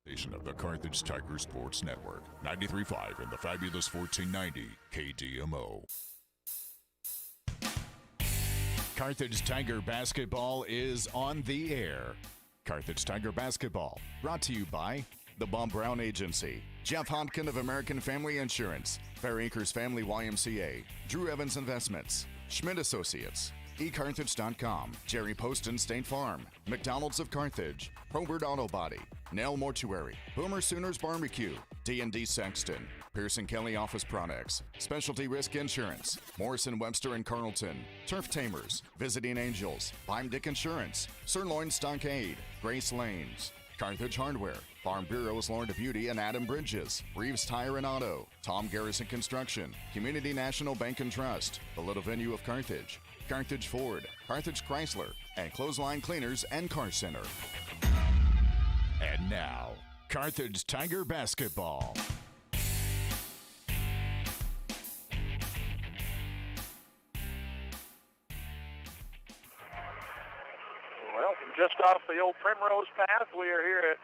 Of the Carthage Tiger Sports Network, 93.5 and the fabulous 1490 KDMO. Carthage Tiger Basketball is on the air. Carthage Tiger Basketball, brought to you by the Bob Brown Agency, Jeff Hopkin of American Family Insurance, Fair Acres Family YMCA, Drew Evans Investments, Schmidt Associates, eCarthage.com, Jerry Poston State Farm, McDonald's of Carthage, Probert Auto Body, Nail Mortuary, Boomer Sooners Barbecue, D&D Sexton, Pearson Kelly Office Products, Specialty Risk Insurance, Morrison Webster and Carlton, Turf Tamers, Visiting Angels, Beim Dick Insurance, Sirloin Stockade, Grace Lanes, Carthage Hardware, Farm Bureau's Lord of Beauty and Adam Bridges, Reeves Tire and Auto, Tom Garrison Construction, Community National Bank and Trust, the Little Venue of Carthage, Carthage Ford, Carthage Chrysler, and Clothesline Cleaners and Car Center. And now, Carthage Tiger Basketball. Well, just off the old Primrose Path, we are here at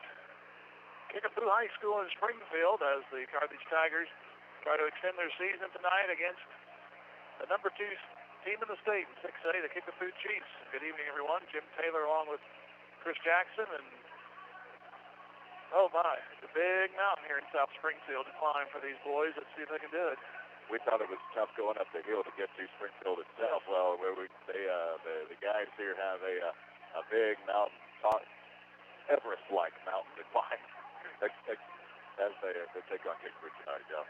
Kickapoo High School in Springfield as the Carthage Tigers try to extend their season tonight against the number 2 team in the state in 6A, the Kickapoo Chiefs. Good evening, everyone. Jim Taylor along with Chris Jackson. And, oh my, it's a big mountain here in South Springfield to climb for these boys. Let's see if they can do it. We thought it was tough going up the hill to get to Springfield itself. Well, the guys here have a big mountain, Everest-like mountain to climb as they take on Kickapoo tonight, Joe.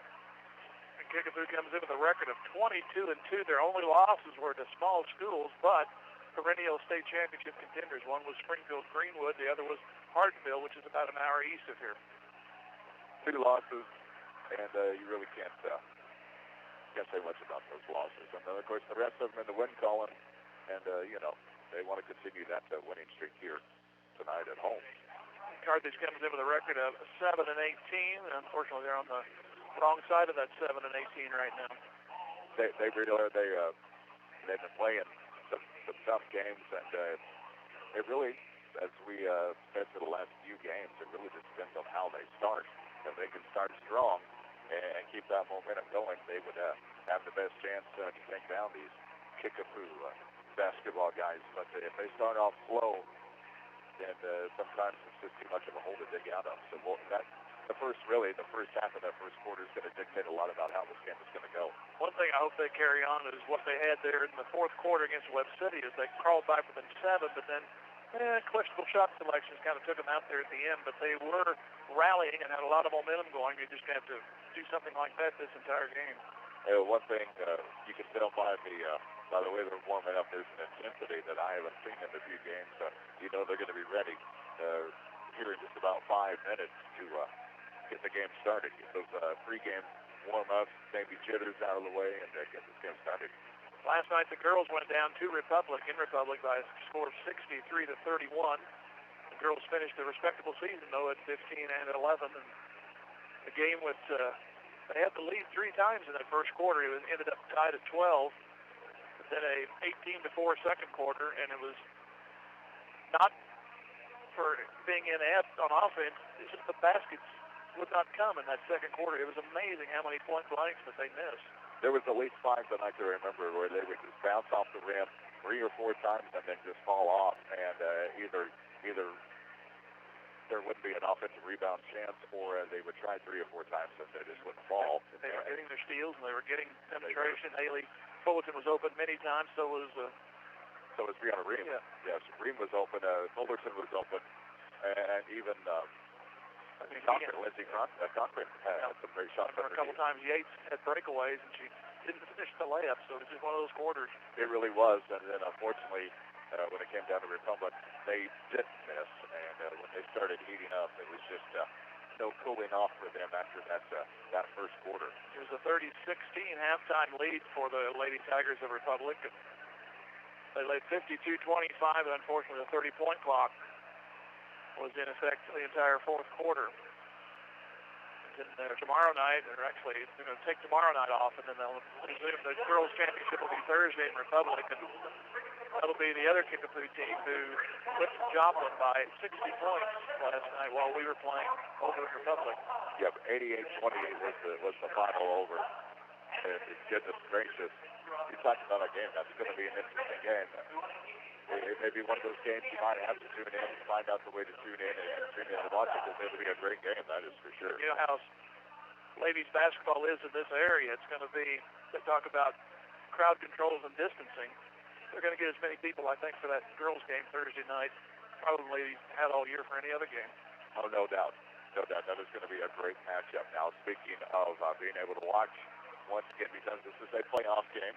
And Kickapoo comes in with a record of 22-2. Their only losses were to small schools, but perennial state championship contenders. One was Springfield Greenwood, the other was Hartville, which is about an hour east of here. 2 losses, and you really can't say much about those losses. And then, of course, the rest of them in the win column, and they want to continue that winning streak here tonight at home. Carthage comes in with a record of 7-18. Unfortunately, they're on the wrong side of that 7-18 right now. They've been playing some tough games, and it really, as we said for the last few games, it really just depends on how they start. If they can start strong and keep that momentum going, they would have the best chance to take down these Kickapoo basketball guys. But if they start off slow, then sometimes it's just too much of a hole to dig out of. So the first half of that first quarter is going to dictate a lot about how this game is going to go. One thing I hope they carry on is what they had there in the fourth quarter against Webb City, is they crawled back within 7, but then questionable shot selections kind of took them out there at the end. But they were rallying and had a lot of momentum going. You just have to do something like that this entire game. One thing you can tell by the way they're warming up, there's an intensity that I haven't seen in a few games. They're going to be ready here in just about 5 minutes to get the game started. Get those pregame warm-ups, maybe jitters out of the way, and get this game started. Last night the girls went down to Republic by a score of 63-31. The girls finished a respectable season, though, at 15-11. And the game was they had the lead 3 times in that first quarter. It ended up tied at 12. But then a 18-4 second quarter, and it was not for being inept on offense. It's just the baskets would not come in that second quarter. It was amazing how many point blanks that they missed. There was at least 5 that I can remember where they would just bounce off the rim 3 or 4 times and then just fall off, and either there wouldn't be an offensive rebound chance, or they would try 3 or 4 times and they just wouldn't fall. They were getting their steals and they were getting penetration. Haley Fullerton was open many times, so was Brianna Ream. Yeah. Yes, Ream was open. Fullerton was open, and even Lindsey Cochran had some great shots. A couple times Yates had breakaways, and she didn't finish the layup, so it was just one of those quarters. It really was, and then unfortunately, when it came down to Republic, they didn't miss, and when they started heating up, it was just no cooling off for them after that first quarter. It was a 30-16 halftime lead for the Lady Tigers of Republic. They led 52-25, and unfortunately the 30-point clock was in effect for the entire fourth quarter. And tomorrow night, or actually they're going to take tomorrow night off, and then they'll resume. The girls' championship will be Thursday in Republic, and that'll be the other Kickapoo team who whipped Joplin by 60 points last night while we were playing over in Republic. Yep, 88-28 was the final over. And goodness gracious, you talked about a game. That's going to be an interesting game. It may be one of those games you might have to tune in, find out the way to tune in and watch it, because it'll be a great game, that is for sure. You know how ladies basketball is in this area. It's going to be, they talk about crowd controls and distancing. They're going to get as many people, I think, for that girls' game Thursday night, probably had all year for any other game. Oh, no doubt. No doubt. That is going to be a great matchup. Now, speaking of being able to watch, once again, because this is a playoff game,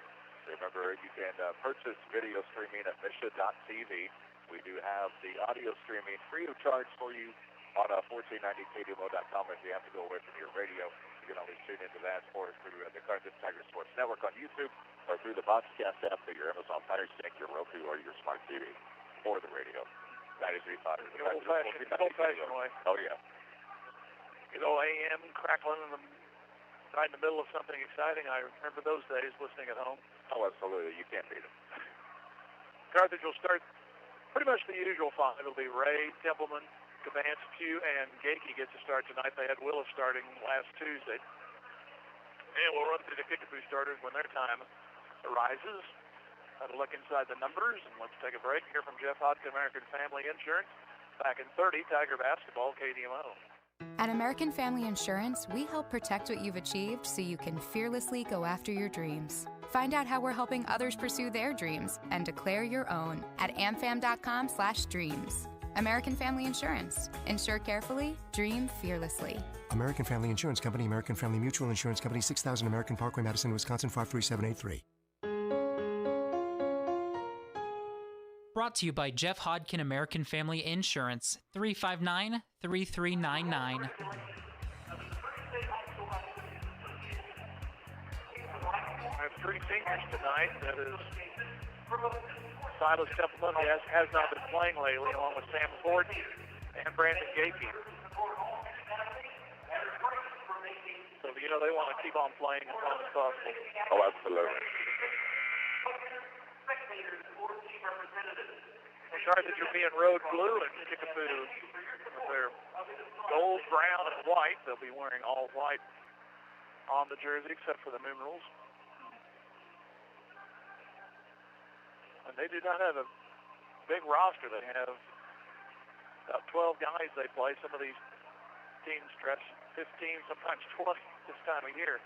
remember, you can purchase video streaming at Misha.tv. We do have the audio streaming free of charge for you on 1490kdmo.com. If you have to go away from your radio, you can always tune into that through the Carthage Tiger Sports Network on YouTube or through the Boxcast app through your Amazon Fire Stick, your Roku, or your Smart TV or the radio. 93.5. The old-fashioned way. Oh, yeah. Good old AM crackling right in the middle of something exciting. I remember those days listening at home. Oh, absolutely. You can't beat them. Carthage will start pretty much the usual five. It'll be Ray, Templeman, Cavance, Pugh, and Gakey get to start tonight. They had Willis starting last Tuesday. And we'll run through the Kickapoo starters when their time arises. Have a look inside the numbers, and let's take a break. Hear from Jeff Hodkin, American Family Insurance. Back in 30, Tiger Basketball, KDMO. At American Family Insurance, we help protect what you've achieved so you can fearlessly go after your dreams. Find out how we're helping others pursue their dreams and declare your own at amfam.com/dreams. American Family Insurance. Insure carefully, dream fearlessly. American Family Insurance Company, American Family Mutual Insurance Company, 6000 American Parkway, Madison, Wisconsin, 53783. Brought to you by Jeff Hodkin, American Family Insurance, 359-3399. I have three seniors tonight. That is Silas Templeman, who has not been playing lately, along with Sam Ford and Brandon Gakey. So, you know, they want to keep on playing as long as possible. Oh, absolutely. Carthage will be in road blue, and Kickapoo with their gold, brown, and white. They'll be wearing all white on the jersey except for the numerals. And they do not have a big roster. They have about 12 guys they play. Some of these teams stretch 15, sometimes 20 this time of year.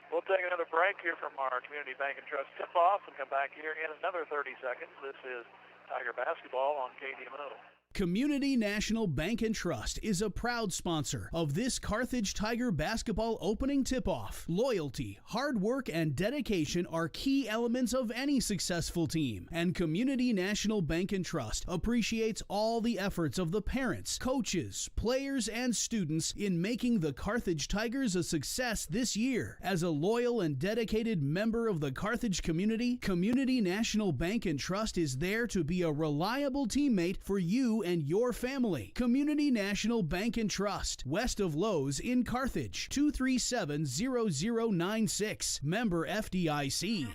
We'll take another break here from our Community Bank and Trust tip-off and come back here in another 30 seconds. This is Tiger Basketball on KDMO. Community National Bank and Trust is a proud sponsor of this Carthage Tiger Basketball opening tip-off. Loyalty, hard work, and dedication are key elements of any successful team, and Community National Bank and Trust appreciates all the efforts of the parents, coaches, players, and students in making the Carthage Tigers a success this year. As a loyal and dedicated member of the Carthage community, Community National Bank and Trust is there to be a reliable teammate for you and your family. Community National Bank and Trust, west of Lowe's in Carthage, 237-0096. Member FDIC.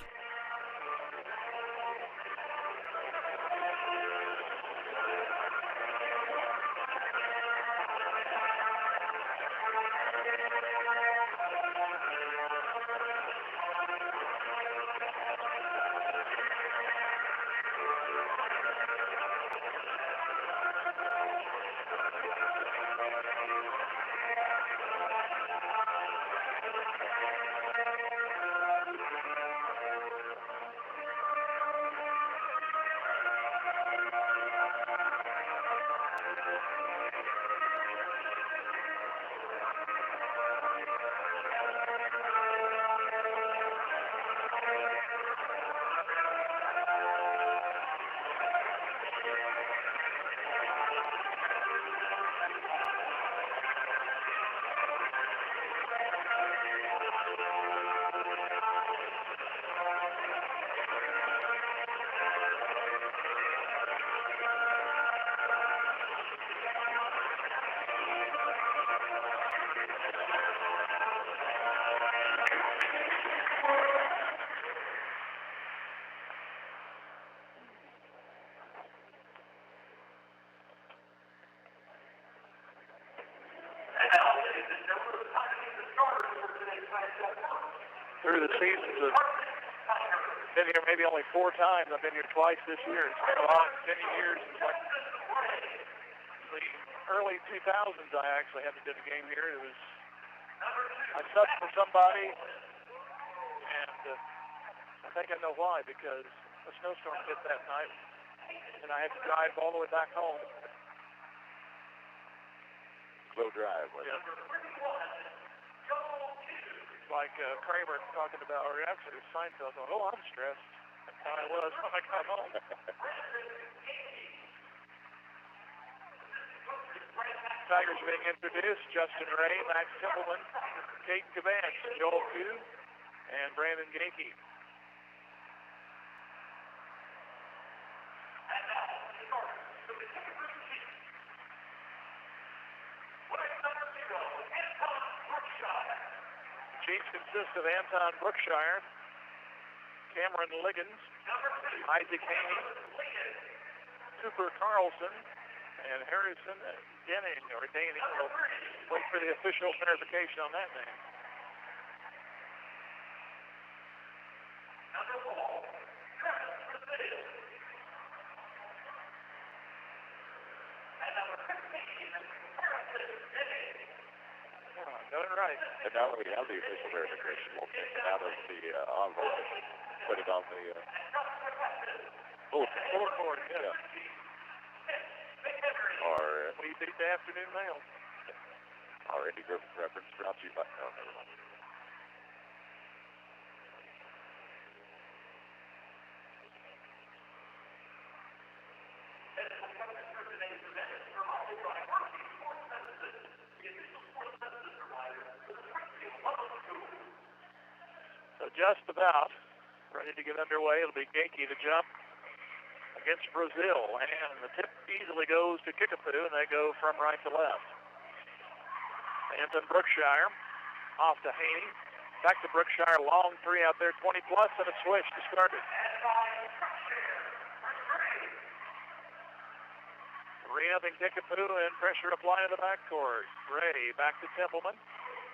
through the seasons of been here maybe only 4 times. I've been here twice this year. It's been a lot, many years. It's like the early 2000s I actually had to do the game here. It was, I subbed for somebody, and I think I know why, because a snowstorm hit that night, and I had to drive all the way back home. Slow drive, wasn't it? Like Kramer talking about, or actually Seinfeld going, oh, I'm stressed. That's how I was when I got home. Tigers being introduced: Justin Ray, Max Templeman, Kate Cabance, Joel Pugh, and Brandon Genke. Chiefs consist of Anton Brookshire, Cameron Liggins, Isaac Haney, Cooper Carlson, and Harrison Denning, or Danning. We'll wait for the official verification on that name. Got it right. And now that we have the official verification, we'll take it out of the envelope and put it on the bulletin. Board, yeah. Our, We beat the afternoon mail. our Indy Griffith reference brought to you by... Oh, never mind. So just about ready to get underway. It'll be Genke to jump against Brazil, and the tip easily goes to Kickapoo, and they go from right to left. Anton Brookshire off to Haney. Back to Brookshire, long three out there, 20 plus, and a switch to start it. 3-0 Kickapoo, and pressure applied to the backcourt. Ray back to Templeman.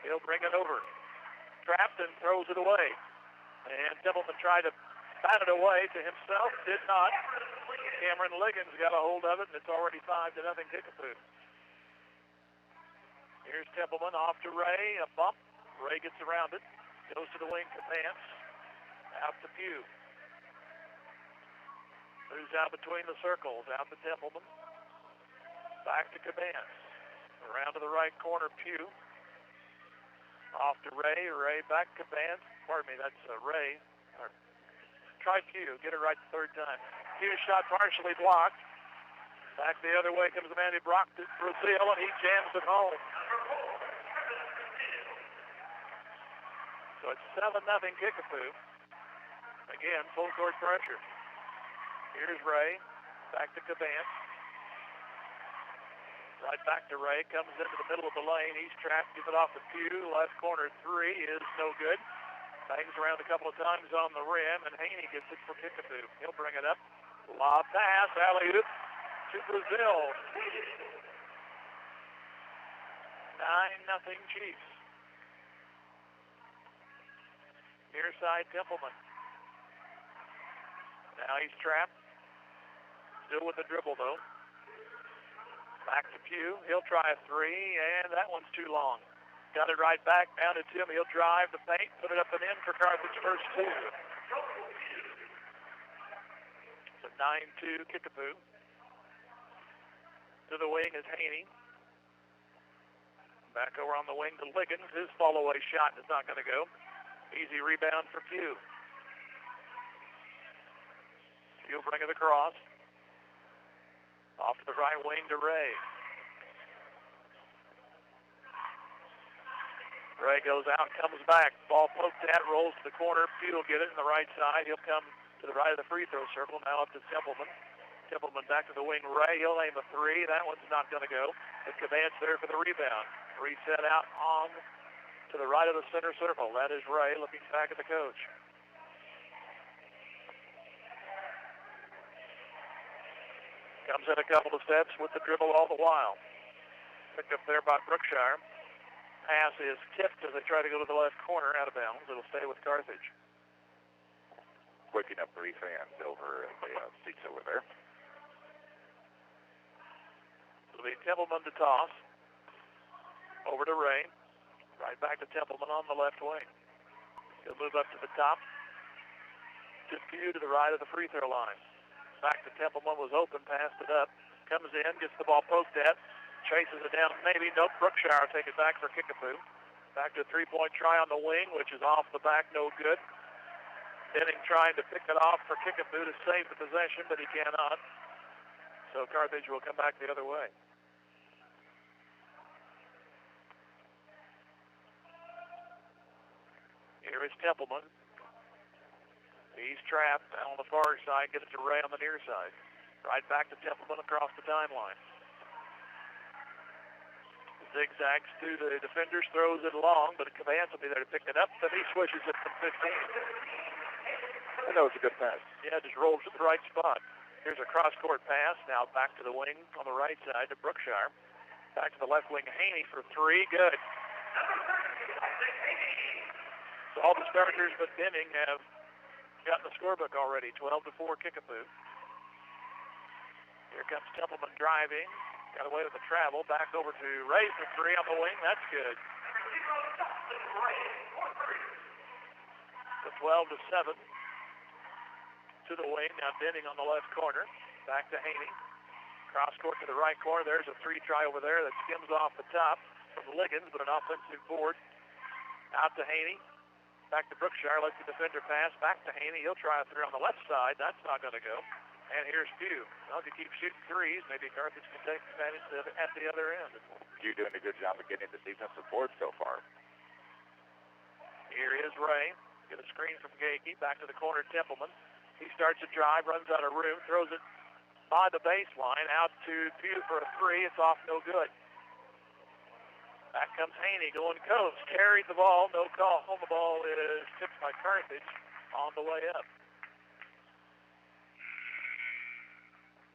He'll bring it over. Trapped and throws it away. And Templeman tried to bat it away to himself. Did not. Cameron Liggins got a hold of it, and it's already 5-0 Kickapoo. Here's Templeman off to Ray. A bump. Ray gets around it. Goes to the wing to Vance. Out to Pugh. Moves out between the circles. Out to Templeman. Back to Cabance. Around to the right corner, Pugh. Off to Ray. Ray back to Cabance. Pardon me, that's Ray. Try Pugh. Get it right the third time. Pugh's shot partially blocked. Back the other way comes the man who blocked it, Brazil, and he jams it home. So it's 7-0 Kickapoo. Again, full court pressure. Here's Ray. Back to Cabance. Right back to Ray. Comes into the middle of the lane. He's trapped. Gives it off to Pugh. Left corner three is no good. Bangs around a couple of times on the rim, and Haney gets it for Kickapoo. He'll bring it up. Lob pass. Alley-oop to Brazil. 9-0 Chiefs. Near side Templeman. Now he's trapped. Still with the dribble, though. Back to Pugh. He'll try a three, and that one's too long. Got it right back, down to him. He'll drive the paint, put it up and in for Carthage first two. So 9-2 Kickapoo. To the wing is Haney. Back over on the wing to Liggins. His fall-away shot is not going to go. Easy rebound for Pugh. He'll bring it across. Off to the right wing to Ray. Ray goes out, comes back. Ball poked at, rolls to the corner. Pugh will get it in the right side. He'll come to the right of the free throw circle. Now up to Templeman. Templeman back to the wing. Ray, he'll aim a three. That one's not going to go. But Cabance there for the rebound. Reset out on to the right of the center circle. That is Ray looking back at the coach. Comes in a couple of steps with the dribble all the while. Picked up there by Brookshire. pass is tipped as they try to go to the left corner out of bounds. It'll stay with Carthage. Waking up 3 fans over in the seats over there. It'll be Templeman to toss. Over to Ray. Right back to Templeman on the left wing. He'll move up to the top. Just few to the right of the free throw line. Back to Templeman, was open, passed it up. Comes in, gets the ball poked at. Chases it down, maybe. Nope, Brookshire will take it back for Kickapoo. Back to a three-point try on the wing, which is off the back, no good. Denning trying to pick it off for Kickapoo to save the possession, but he cannot. So Carthage will come back the other way. Here is Templeman. He's trapped on the far side, gets it to Ray on the near side. Right back to Templeman across the timeline. Zigzags to the defenders, throws it long, but Cavance will be there to pick it up, and he swishes it from 15. And that was a good pass. Yeah, just rolls to the right spot. Here's a cross-court pass, now back to the wing on the right side to Brookshire. Back to the left wing, Haney for 3, good. So all the starters but Denning have gotten the scorebook already, 12-4 Kickapoo. Here comes Templeman driving. Got away with the travel. Back over to Ray for 3 on the wing. That's good. So 12-7 to the wing. Now Denning on the left corner. Back to Haney. Cross court to the right corner. There's a 3 try over there that skims off the top from Liggins, but an offensive board. Out to Haney. Back to Brookshire. Lets the defender pass. Back to Haney. He'll try a 3 on the left side. That's not going to go. And here's Pugh. Well, if you keep shooting threes, maybe Carthage can take advantage of it at the other end. Pugh doing a good job of getting the defensive board so far. Here is Ray. Get a screen from Gakey. Back to the corner, Templeman. He starts to drive, runs out of room, throws it by the baseline, out to Pugh for a 3. It's off, no good. Back comes Haney going coast. Carried the ball, no call. The ball is tipped by Carthage on the way up.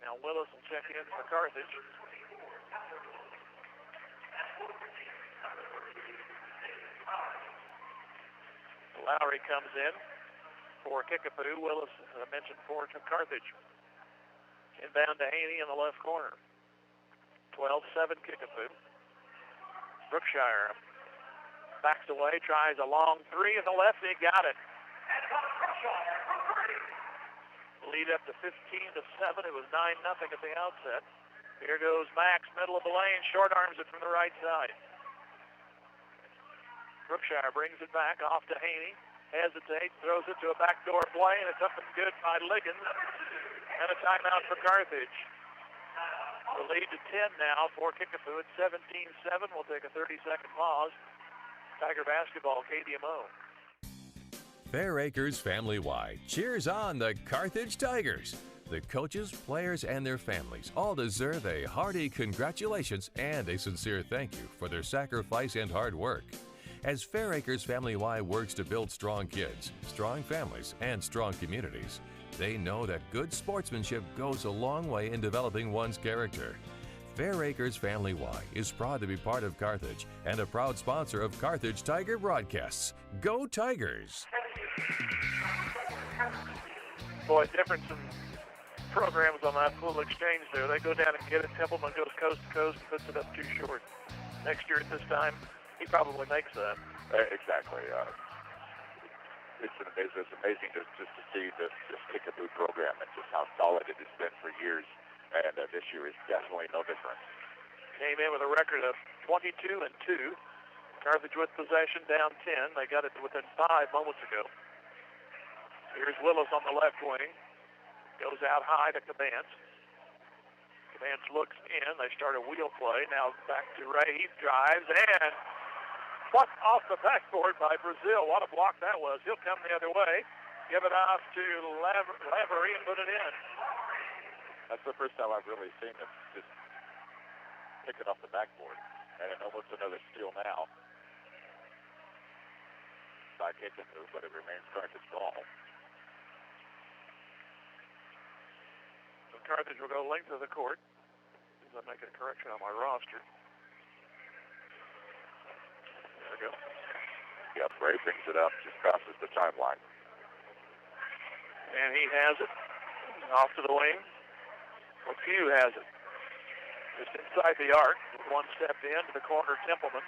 Now Willis will check in for Carthage. Lowry comes in for Kickapoo. Willis, as I mentioned, for Carthage. Inbound to Haney in the left corner. 12-7 Kickapoo. Brookshire backs away, tries a long 3 in the left, he got it. Lead up to 15-7. It was 9-0 at the outset. Here goes Max, middle of the lane, short arms it from the right side. Brookshire brings it back off to Haney. Hesitates, throws it to a backdoor play, and it's up and good by Liggins. And a timeout for Carthage. The lead to 10 now for Kickapoo at 17-7. We'll take a 30-second pause. Tiger basketball, KDMO. Fair Acres Family-Wide cheers on the Carthage Tigers. The coaches, players, and their families all deserve a hearty congratulations and a sincere thank you for their sacrifice and hard work. As Fair Acres Family-Wide works to build strong kids, strong families, and strong communities, they know that good sportsmanship goes a long way in developing one's character. Fair Acres Family-Wide is proud to be part of Carthage and a proud sponsor of Carthage Tiger broadcasts. Go Tigers! Boy, difference in programs on that full exchange there. They go down and get it. Templeman goes coast to coast and puts it up too short. Next year at this time, he probably makes that. Exactly. It's amazing just to see this Kickapoo program and just how solid it has been for years. And this year is definitely no different. Came in with a record of 22-2. Carthage with possession, down 10. They got it within 5 moments ago. Here's Willis on the left wing. Goes out high to Cavance. Cavance looks in. They start a wheel play. Now back to Ray. He drives and plucked off the backboard by Brazil. What a block that was. He'll come the other way. Give it off to Lavery and put it in. That's the first time I've really seen him just pick it off the backboard. And almost another steal now by Kickapoo, but it remains Carthage ball. So Carthage will go length of the court. As I make a correction on my roster. ago. Yep, Ray brings it up, just crosses the timeline. And he has it off to the wing. Pugh has it. Just inside the arc, one step in to the corner, Templeman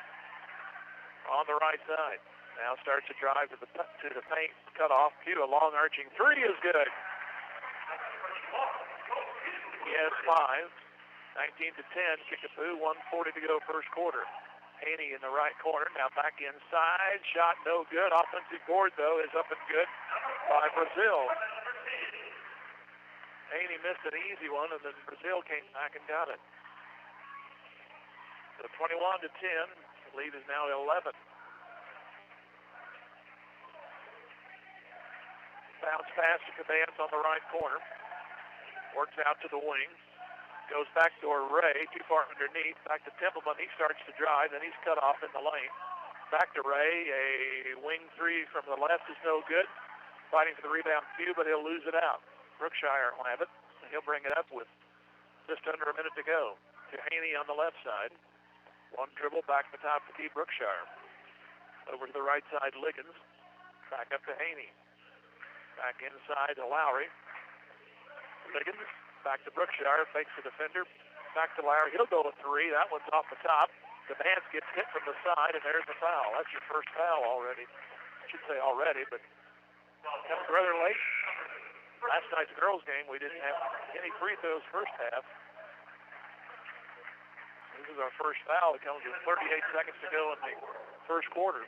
on the right side. Now starts to drive to the paint, cut off. Pugh, a long arching three is good. He has 5. 19-10, Kickapoo, 1:40 to go first quarter. Haney in the right corner, now back inside. Shot no good. Offensive board, though, is up and good by Brazil. Haney missed an easy one, and then Brazil came back and got it. So 21-10, the lead is now 11. Bounce pass to Cadence on the right corner. Works out to the wing. Goes back to Ray, too far underneath. Back to Templeman. He starts to drive, then he's cut off in the lane. Back to Ray. A wing three from the left is no good. Fighting for the rebound, Pugh, but he'll lose it out. Brookshire will have it. And he'll bring it up with just under a minute to go. To Haney on the left side. One dribble back to the top to Brookshire. Over to the right side, Liggins. Back up to Haney. Back inside to Lowry. Liggins. Back to Brookshire, fakes the defender. Back to Lowry. He'll go with 3. That one's off the top. Demance gets hit from the side, and there's the foul. That's your first foul already. I should say already, but comes rather late. Last night's girls' game, we didn't have any free throws first half. This is our first foul. It comes with 38 seconds to go in the first quarter.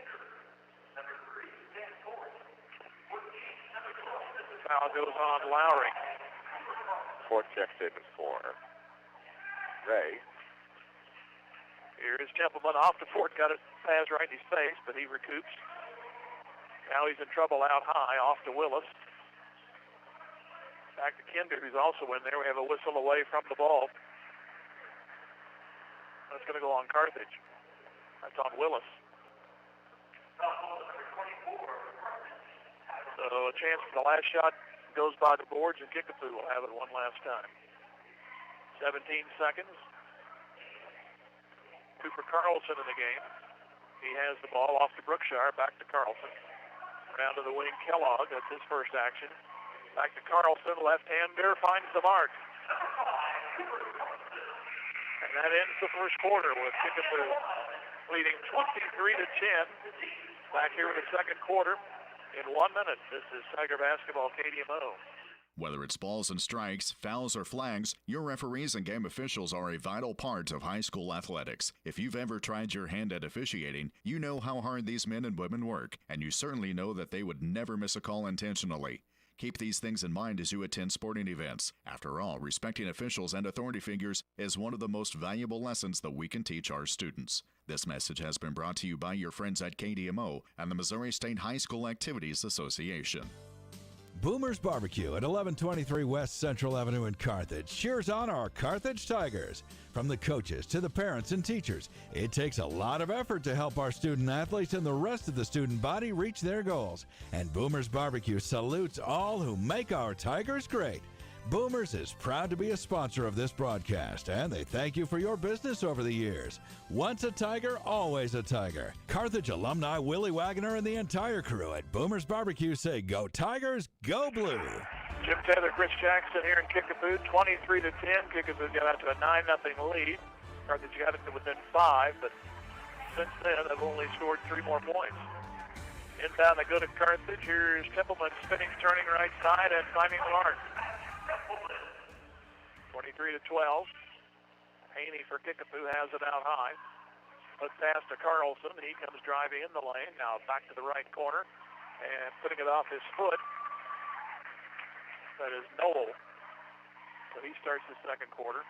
Foul goes on Lowry. Fort checks in for Ray. Here's Templeman off to Fort. Got it pass right in his face, but he recoups. Now he's in trouble out high. Off to Willis. Back to Kinder, who's also in there. We have a whistle away from the ball. That's going to go on Carthage. That's on Willis. So a chance for the last shot goes by the boards, and Kickapoo will have it one last time. 17 seconds. Cooper Carlson in the game. He has the ball off to Brookshire, back to Carlson. Down to the wing, Kellogg. That's his first action. Back to Carlson, left-hander, finds the mark. And that ends the first quarter with Kickapoo leading 23-10. Back here in the second quarter. In 1 minute, this is Tiger Basketball KDMO. Whether it's balls and strikes, fouls, or flags, your referees and game officials are a vital part of high school athletics. If you've ever tried your hand at officiating, you know how hard these men and women work, and you certainly know that they would never miss a call intentionally. Keep these things in mind as you attend sporting events. After all, respecting officials and authority figures is one of the most valuable lessons that we can teach our students. This message has been brought to you by your friends at KDMO and the Missouri State High School Activities Association. Boomer's Barbecue at 1123 West Central Avenue in Carthage cheers on our Carthage Tigers. From the coaches to the parents and teachers, it takes a lot of effort to help our student athletes and the rest of the student body reach their goals. And Boomer's Barbecue salutes all who make our Tigers great. Boomers is proud to be a sponsor of this broadcast, and they thank you for your business over the years. Once a Tiger, always a Tiger. Carthage alumni Willie Wagner and the entire crew at Boomers Barbecue say, "Go Tigers, go Blue." Jim Taylor, Chris Jackson here in Kickapoo, 23-10. Kickapoo got out to a 9-0 lead. Carthage got it to within 5, but since then they've only scored 3 more points. Inbound, they go to Carthage. Here's Templeman spinning, turning right side, and finding the mark. 23-12. Haney for Kickapoo has it out high. Let's pass to Carlson. He comes driving in the lane. Now back to the right corner and putting it off his foot. That is Noel. So he starts the second quarter.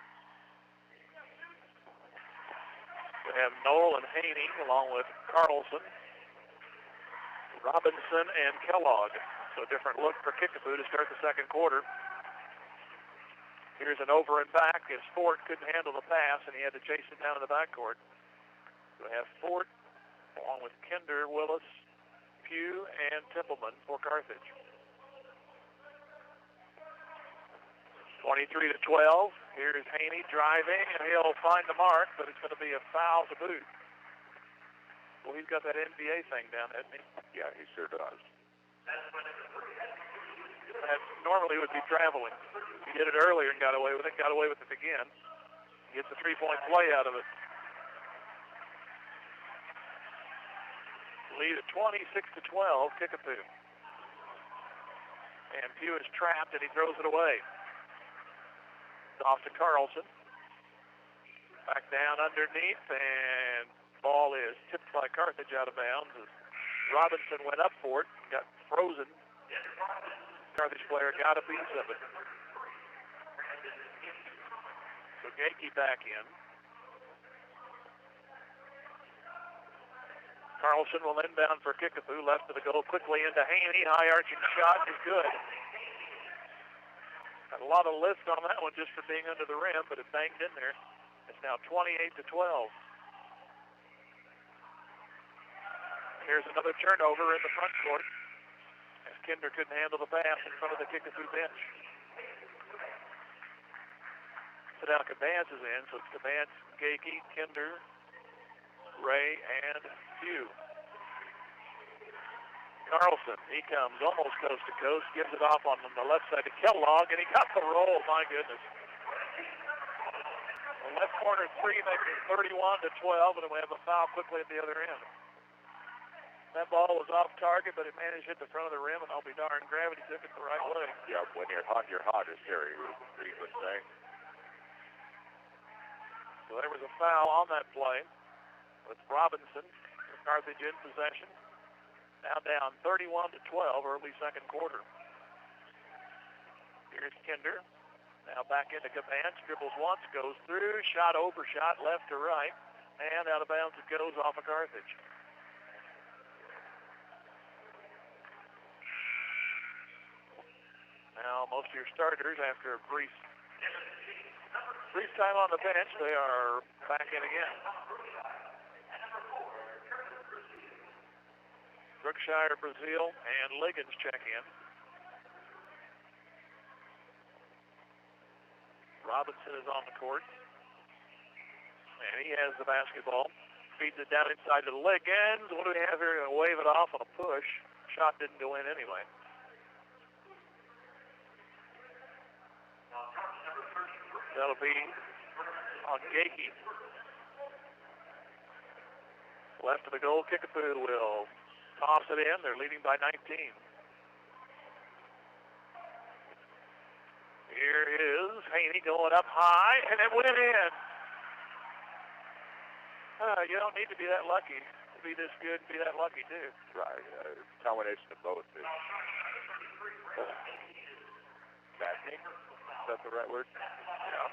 We have Noel and Haney along with Carlson, Robinson, and Kellogg. So a different look for Kickapoo to start the second quarter. Here's an over and back as Fort couldn't handle the pass, and he had to chase it down in the backcourt. So we have Fort along with Kinder, Willis, Pugh, and Templeman for Carthage. 23-12. Here's Haney driving, and he'll find the mark, but it's going to be a foul to boot. Well, he's got that NBA thing down, hasn't he? Yeah, he sure does. That normally would be traveling. He did it earlier and got away with it again. He gets a three-point play out of it. Lead at 26-12, Kickapoo. And Pugh is trapped, and he throws it away. Off to Carlson. Back down underneath, and ball is tipped by Carthage out of bounds. Robinson went up for it, got frozen. Carthage player got a piece of it. So Gakey back in. Carlson will inbound for Kickapoo, left of the goal, quickly into Haney. High arching shot is good. Got a lot of lift on that one just for being under the rim, but it banged in there. It's now 28-12. Here's another turnover in the front court as Kinder couldn't handle the pass in front of the Kickapoo bench. So now Cabans is in, so it's Cabans, Gakey, Kinder, Ray, and Pugh. Carlson, he comes almost coast to coast, gives it off on the left side to Kellogg, and he got the roll, my goodness. The left corner three makes it 31-12, and we have a foul quickly at the other end. That ball was off target, but it managed to hit the front of the rim, and I'll be darned, gravity took it the right way. Yeah, when you're hot, as Harry would say. So there was a foul on that play with Robinson, Carthage in possession. Now down 31-12, early second quarter. Here's Kinder. Now back into Cabans, dribbles once, goes through, shot overshot, left to right, and out of bounds it goes off of Carthage. Now most of your starters, after a brief time on the bench, they are back in again. Brookshire, Brazil, and Liggins check in. Robinson is on the court. And he has the basketball. Feeds it down inside to Liggins. What do we have here? Going to wave it off on a push. Shot didn't go in anyway. That'll be on Gakey. Left of the goal, Kickapoo will toss it in. They're leading by 19. Here is Haney going up high, and it went in. You don't need to be that lucky to be this good and be that lucky, too. Right. Combination of both. Batting. Is that the right word? Yeah.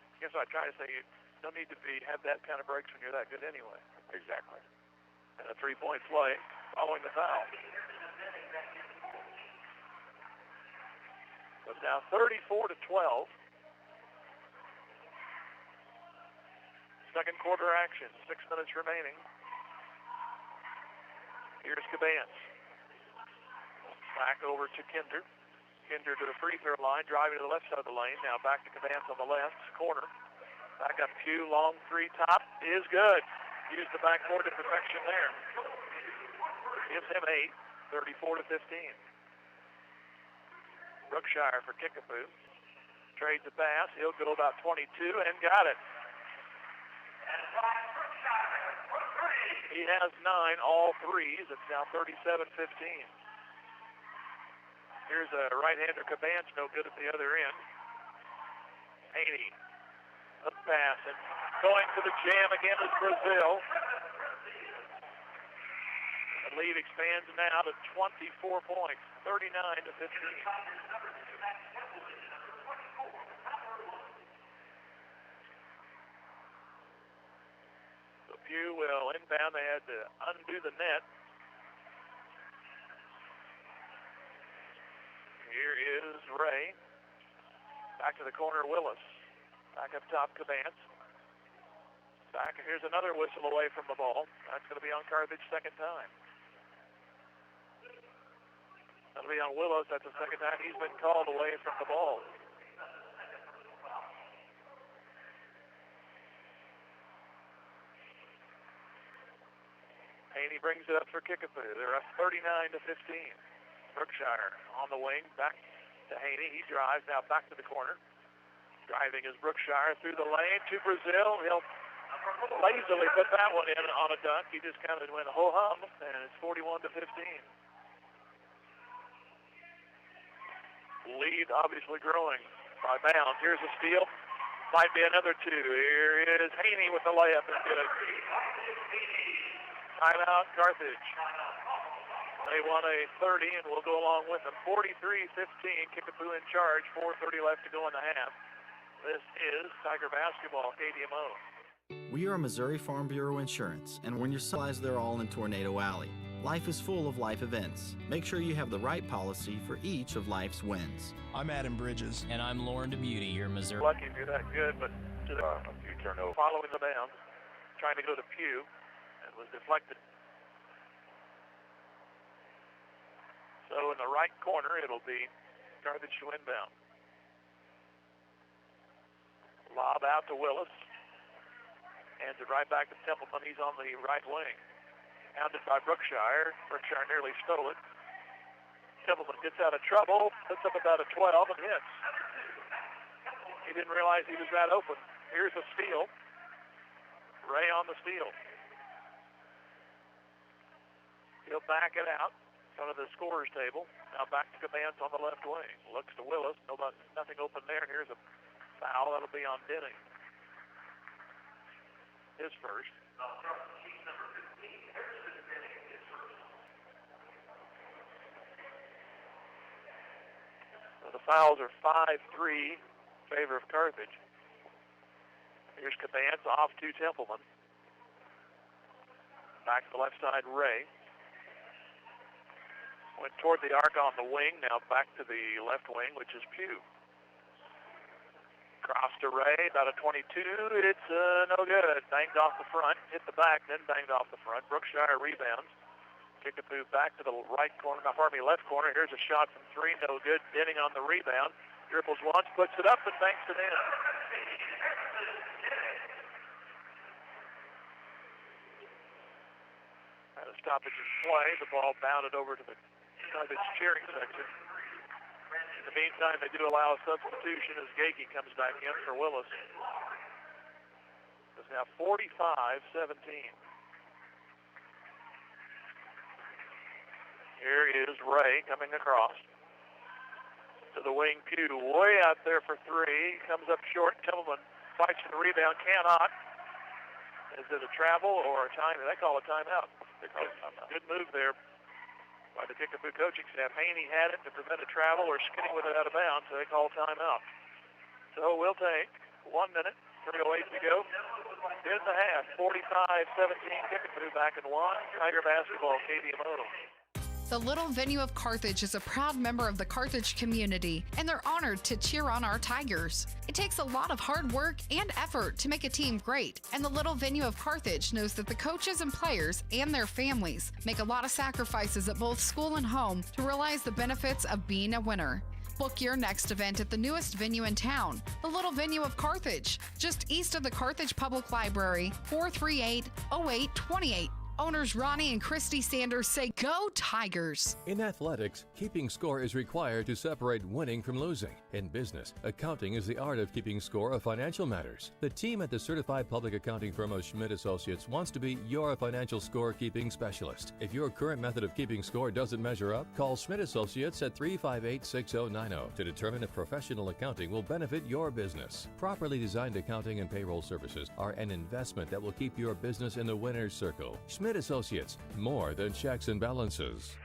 I guess I try to say you don't need to have that kind of breaks when you're that good anyway. Exactly. And a three-point play following the foul. It's now 34-12. Second quarter action, 6 minutes remaining. Here's Cabans. Back over to Kinder. Kinder to the free throw line, driving to the left side of the lane. Now back to Cabans on the left corner. Back up Pugh, long three, top is good. Used the backboard to perfection there. Gives him 8, 34-15. Brookshire for Kickapoo. Trades the pass. He'll go about 22 and got it. He has 9, all threes. It's now 37-15. Here's a right-hander Cabans, no good at the other end. Haney, a pass, and going to the jam again is Brazil. The lead expands now to 24 points, 39-15. So Pugh will inbound. They had to undo the net. Here is Ray. Back to the corner, Willis. Back up top, Cabans. Back, here's another whistle away from the ball. That's going to be on Carthage second time. That'll be on Willis. That's the second time he's been called away from the ball. Haney brings it up for Kickapoo. They're up 39-15. Brookshire on the wing, back to Haney. He drives now back to the corner. Driving is Brookshire through the lane to Brazil. He'll lazily put that one in on a dunk. He just kind of went ho-hum, and it's 41-15. Lead obviously growing by bounds. Here's a steal. Might be another two. Here is Haney with the layup and good. Timeout, Carthage. They won a 30 and will go along with them. 43-15, Kickapoo in charge. 4:30 left to go in the half. This is Tiger Basketball, KDMO. We are Missouri Farm Bureau Insurance, and when you're supplies, they're all in Tornado Alley. Life is full of life events. Make sure you have the right policy for each of life's wins. I'm Adam Bridges. And I'm Lauren Demuty, your Missouri. Lucky if you're that good, but to a few turnovers. Following the bounds, trying to go to Pugh, and was deflected. So in the right corner, it'll be Carthage to inbound. Lob out to Willis. Hands it right back to Templeton. He's on the right wing. Hounded by Brookshire. Brookshire nearly stole it. Templeton gets out of trouble. Puts up about a 12 and hits. He didn't realize he was that open. Here's a steal. Ray on the steal. He'll back it out in front of the scorer's table. Now back to Cabance on the left wing. Looks to Willis. Nothing open there. Here's a foul. That'll be on Denning. His first. So the fouls are 5-3 in favor of Carthage. Here's Cabance off to Templeman. Back to the left side, Ray. Went toward the arc on the wing, now back to the left wing, which is Pugh. Cross to Ray, about a 22. It's no good. Banged off the front, hit the back, then banged off the front. Brookshire rebounds. Kickapoo back to the left corner. Here's a shot from three, no good. Denning on the rebound. Dribbles once, puts it up, and banks it in. Had a stoppage in play. The ball bounded over to the Carthage cheering section. In the meantime, they do allow a substitution as Gagey comes back in for Willis. It's now 45-17. Here is Ray coming across to the wing. Pugh way out there for three. Comes up short. Templeman fights for the rebound. Cannot. Is it a travel or a time? They call a timeout. Good move there by the Kickapoo coaching staff. Haney had it to prevent a travel or skidding with it out of bounds, so they call timeout. So we'll take 1 minute, 3:08 to go. In the half, 45-17, Kickapoo back in one. Tiger basketball, KDMO. The Little Venue of Carthage is a proud member of the Carthage community, and they're honored to cheer on our Tigers. It takes a lot of hard work and effort to make a team great, and the Little Venue of Carthage knows that the coaches and players and their families make a lot of sacrifices at both school and home to realize the benefits of being a winner. Book your next event at the newest venue in town, the Little Venue of Carthage, just east of the Carthage Public Library, 438-0828. Owners Ronnie and Christy Sanders say, "Go Tigers!" In athletics, keeping score is required to separate winning from losing. In business, accounting is the art of keeping score of financial matters. The team at the certified public accounting firm of Schmidt Associates wants to be your financial score-keeping specialist. If your current method of keeping score doesn't measure up, call Schmidt Associates at 358-6090 to determine if professional accounting will benefit your business. Properly designed accounting and payroll services are an investment that will keep your business in the winner's circle. Schmidt Associates, more than checks and balances.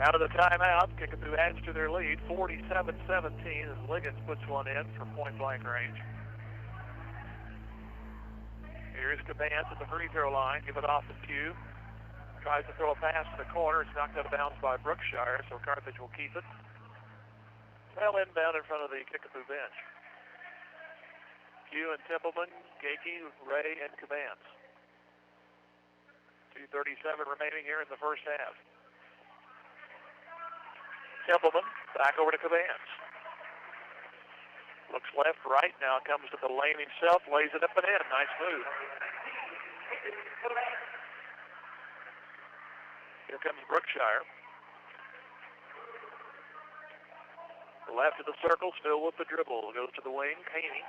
Out of the timeout, Kickapoo adds to their lead, 47-17, as Liggins puts one in from point-blank range. Here's Cabance at the free throw line. Give it off to Pugh. Tries to throw a pass to the corner. It's knocked out of bounds by Brookshire, so Carthage will keep it. Well inbound in front of the Kickapoo bench. Pugh and Templeman, Gagey, Ray, and Cabance. 2:37 remaining here in the first half. Templeman back over to Cabance. Looks left, right, now comes to the lane himself, lays it up and in. Nice move. Here comes Brookshire. Left of the circle, still with the dribble. Goes to the wing. Haney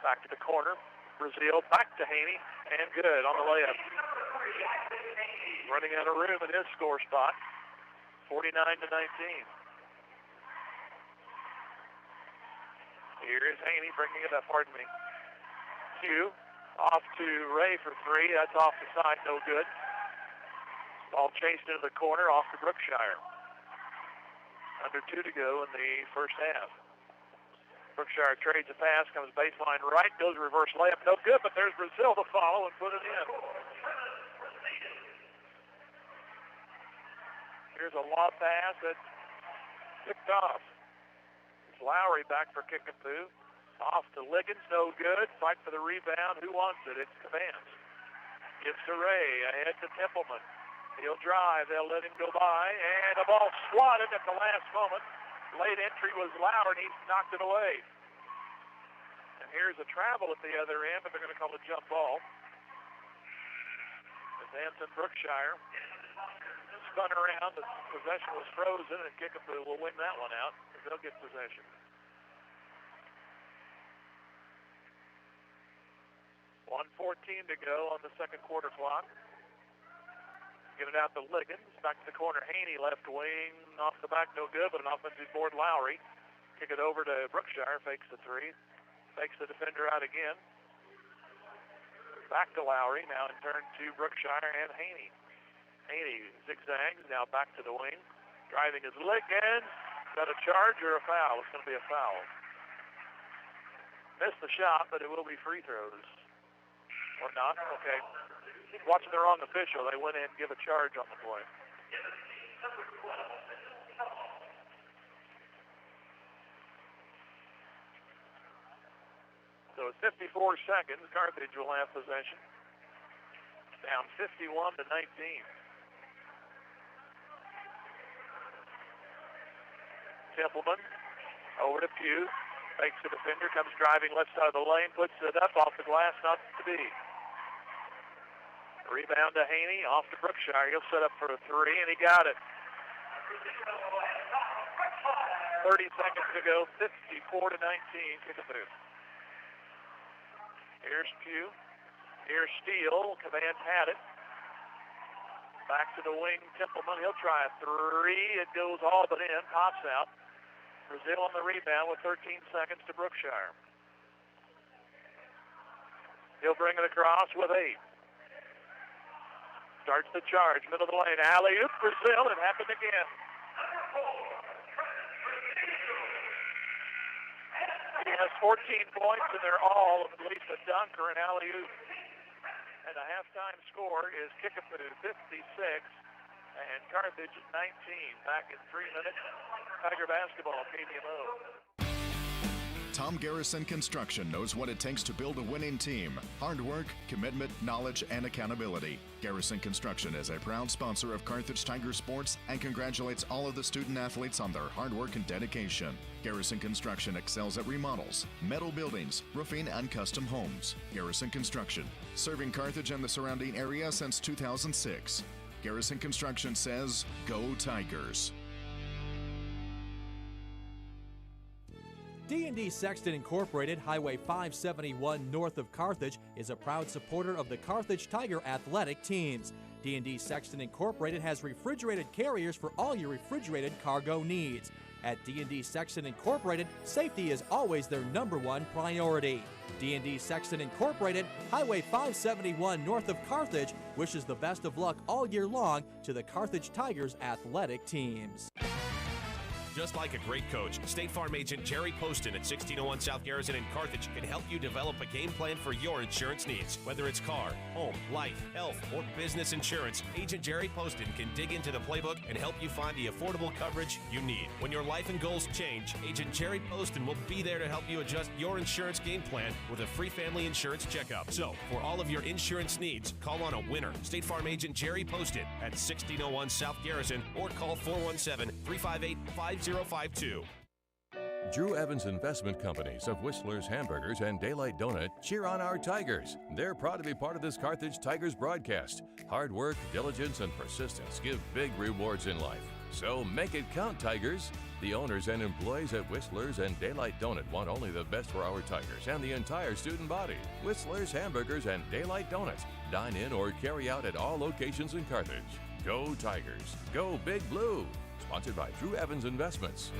back to the corner. Brazil back to Haney, and good on the layup. Running out of room in his score spot. 49-19. Here is Haney bringing it up. Pardon me. Q off to Ray for three. That's off the side, no good. Ball chased into the corner, off to Brookshire. Under 2 to go in the first half. Brookshire trades a pass, comes baseline right, goes reverse layup, no good, but there's Brazil to follow and put it in. Here's a lob pass that's picked off. It's Lowry back for Kickapoo. Off to Liggins, no good. Fight for the rebound. Who wants it? It's Cavance. Gives to Ray, ahead to Templeman. He'll drive. They'll let him go by. And the ball swatted at the last moment. Late entry was Lowry, and he knocked it away. And here's a travel at the other end, but they're going to call it a jump ball. As Anson Brookshire spun around, the possession was frozen, and Kickapoo will win that one out, because they'll get possession. 1:14 to go on the second quarter clock. Get it out to Liggins. Back to the corner. Haney, left wing. Off the back, no good, but an offensive board, Lowry. Kick it over to Brookshire. Fakes the three. Fakes the defender out again. Back to Lowry. Now in turn to Brookshire and Haney. Haney zigzags. Now back to the wing. Driving is Liggins. Is that a charge or a foul? It's going to be a foul. Missed the shot, but it will be free throws. Or not. Okay. Watching the wrong official, they went in and give a charge on the play. So it's 54 seconds. Carthage will have possession. Down 51-19. Templeman over to Pugh. Fakes the defender, comes driving left side of the lane, puts it up off the glass, not to be. Rebound to Haney, off to Brookshire. He'll set up for a three, and he got it. 30 seconds to go, 54-19, Kickapoo. Here's Pugh. Here's Steele. Command had it. Back to the wing, Templeman. He'll try a three. It goes all but in, pops out. Brazil on the rebound with 13 seconds to Brookshire. He'll bring it across with 8. Starts the charge, middle of the lane. Alley-oop, Brazil. It happened again. He has 14 points, and they're all at least a dunk or an alley-oop. And the halftime score is Kickapoo 56 and Carthage 19. Back in 3 minutes. Tiger basketball, KDMO. Tom Garrison Construction knows what it takes to build a winning team. Hard work, commitment, knowledge, and accountability. Garrison Construction is a proud sponsor of Carthage Tiger Sports and congratulates all of the student athletes on their hard work and dedication. Garrison Construction excels at remodels, metal buildings, roofing, and custom homes. Garrison Construction, serving Carthage and the surrounding area since 2006. Garrison Construction says, go Tigers. D&D Sexton Incorporated, Highway 571 north of Carthage, is a proud supporter of the Carthage Tiger athletic teams. D&D Sexton Incorporated has refrigerated carriers for all your refrigerated cargo needs. At D&D Sexton Incorporated, safety is always their #1 priority. D&D Sexton Incorporated, Highway 571 north of Carthage, wishes the best of luck all year long to the Carthage Tigers athletic teams. Just like a great coach, State Farm agent Jerry Poston at 1601 South Garrison in Carthage can help you develop a game plan for your insurance needs. Whether it's car, home, life, health, or business insurance, Agent Jerry Poston can dig into the playbook and help you find the affordable coverage you need. When your life and goals change, Agent Jerry Poston will be there to help you adjust your insurance game plan with a free family insurance checkup. So, for all of your insurance needs, call on a winner. State Farm agent Jerry Poston at 1601 South Garrison or call 417-358-5052. Drew Evans Investment Companies of Whistler's Hamburgers and Daylight Donut cheer on our Tigers. They're proud to be part of this Carthage Tigers broadcast. Hard work, diligence, and persistence give big rewards in life. So make it count, Tigers. The owners and employees at Whistler's and Daylight Donut want only the best for our Tigers and the entire student body. Whistler's Hamburgers and Daylight Donut. Dine in or carry out at all locations in Carthage. Go Tigers. Go Big Blue. Sponsored by Drew Evans Investments.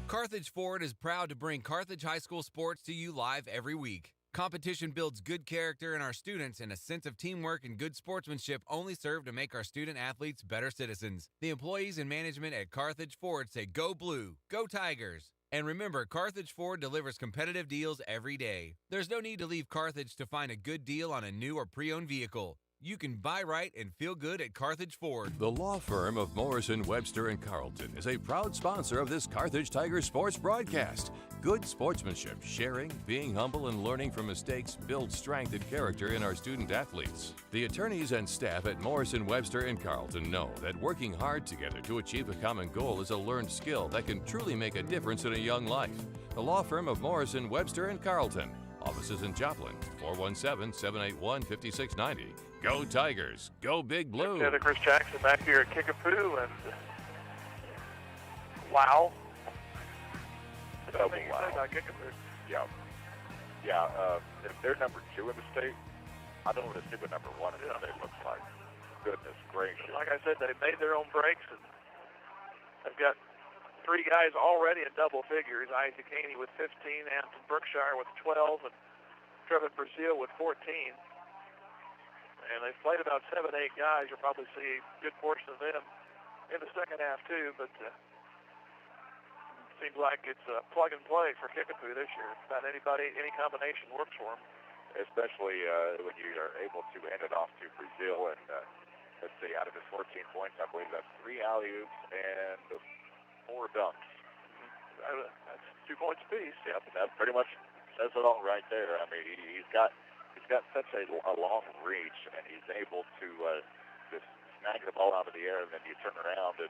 Carthage Ford is proud to bring Carthage High School sports to you live every week. Competition builds good character in our students, and a sense of teamwork and good sportsmanship only serve to make our student athletes better citizens. The employees and management at Carthage Ford say go blue, go Tigers. And remember, Carthage Ford delivers competitive deals every day. There's no need to leave Carthage to find a good deal on a new or pre-owned vehicle. You can buy right and feel good at Carthage Ford. The law firm of Morrison, Webster & Carlton is a proud sponsor of this Carthage Tigers sports broadcast. Good sportsmanship, sharing, being humble, and learning from mistakes build strength and character in our student athletes. The attorneys and staff at Morrison, Webster & Carlton know that working hard together to achieve a common goal is a learned skill that can truly make a difference in a young life. The law firm of Morrison, Webster & Carlton. Offices in Joplin, 417-781-5690. Go Tigers, go Big Blue. Together, Chris Jackson back here at Kickapoo, and wow. Double wow. Yeah. If they're number 2 in the state, I don't want to see what number 1 in the state looks like. Goodness gracious. Like I said, they made their own breaks, and they've got 3 guys already in double figures. Isaac Haney with 15, Anton Brookshire with 12, and Trevor Brazil with 14. And they've played about 7, 8 guys. You'll probably see a good portion of them in the second half too, but seems like it's plug and play for Kickapoo this year. About anybody, any combination works for them. Especially when you are able to hand it off to Brazil, and let's see, out of his 14 points, I believe that's 3 alley-oops and 4 dunks. That's 2 points apiece. Yep, that pretty much says it all right there. I mean, he's got such a long reach, and he's able to just snag the ball out of the air, and then you turn around, and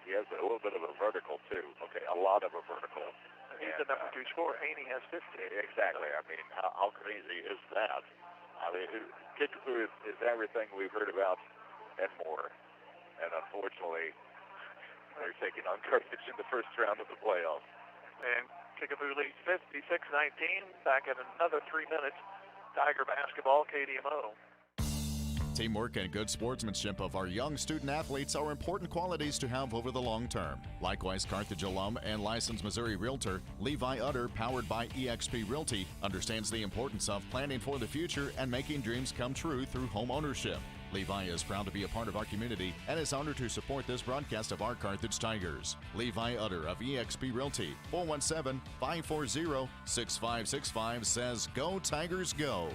he has a little bit of a vertical too. Okay, a lot of a vertical. He's the number 2 scorer. Haney has 15. Exactly. I mean, how crazy is that? I mean, Kickapoo is everything we've heard about and more. And unfortunately, they're taking on Carthage in the first round of the playoffs. And Kickapoo leads 56-19. Back in another 3 minutes. Tiger basketball, KDMO. Teamwork and good sportsmanship of our young student athletes are important qualities to have over the long term. Likewise, Carthage alum and licensed Missouri realtor Levi Utter, powered by eXp Realty, understands the importance of planning for the future and making dreams come true through home ownership. Levi is proud to be a part of our community and is honored to support this broadcast of our Carthage Tigers. Levi Utter of eXp Realty, 417-540-6565 says, Go Tigers, go!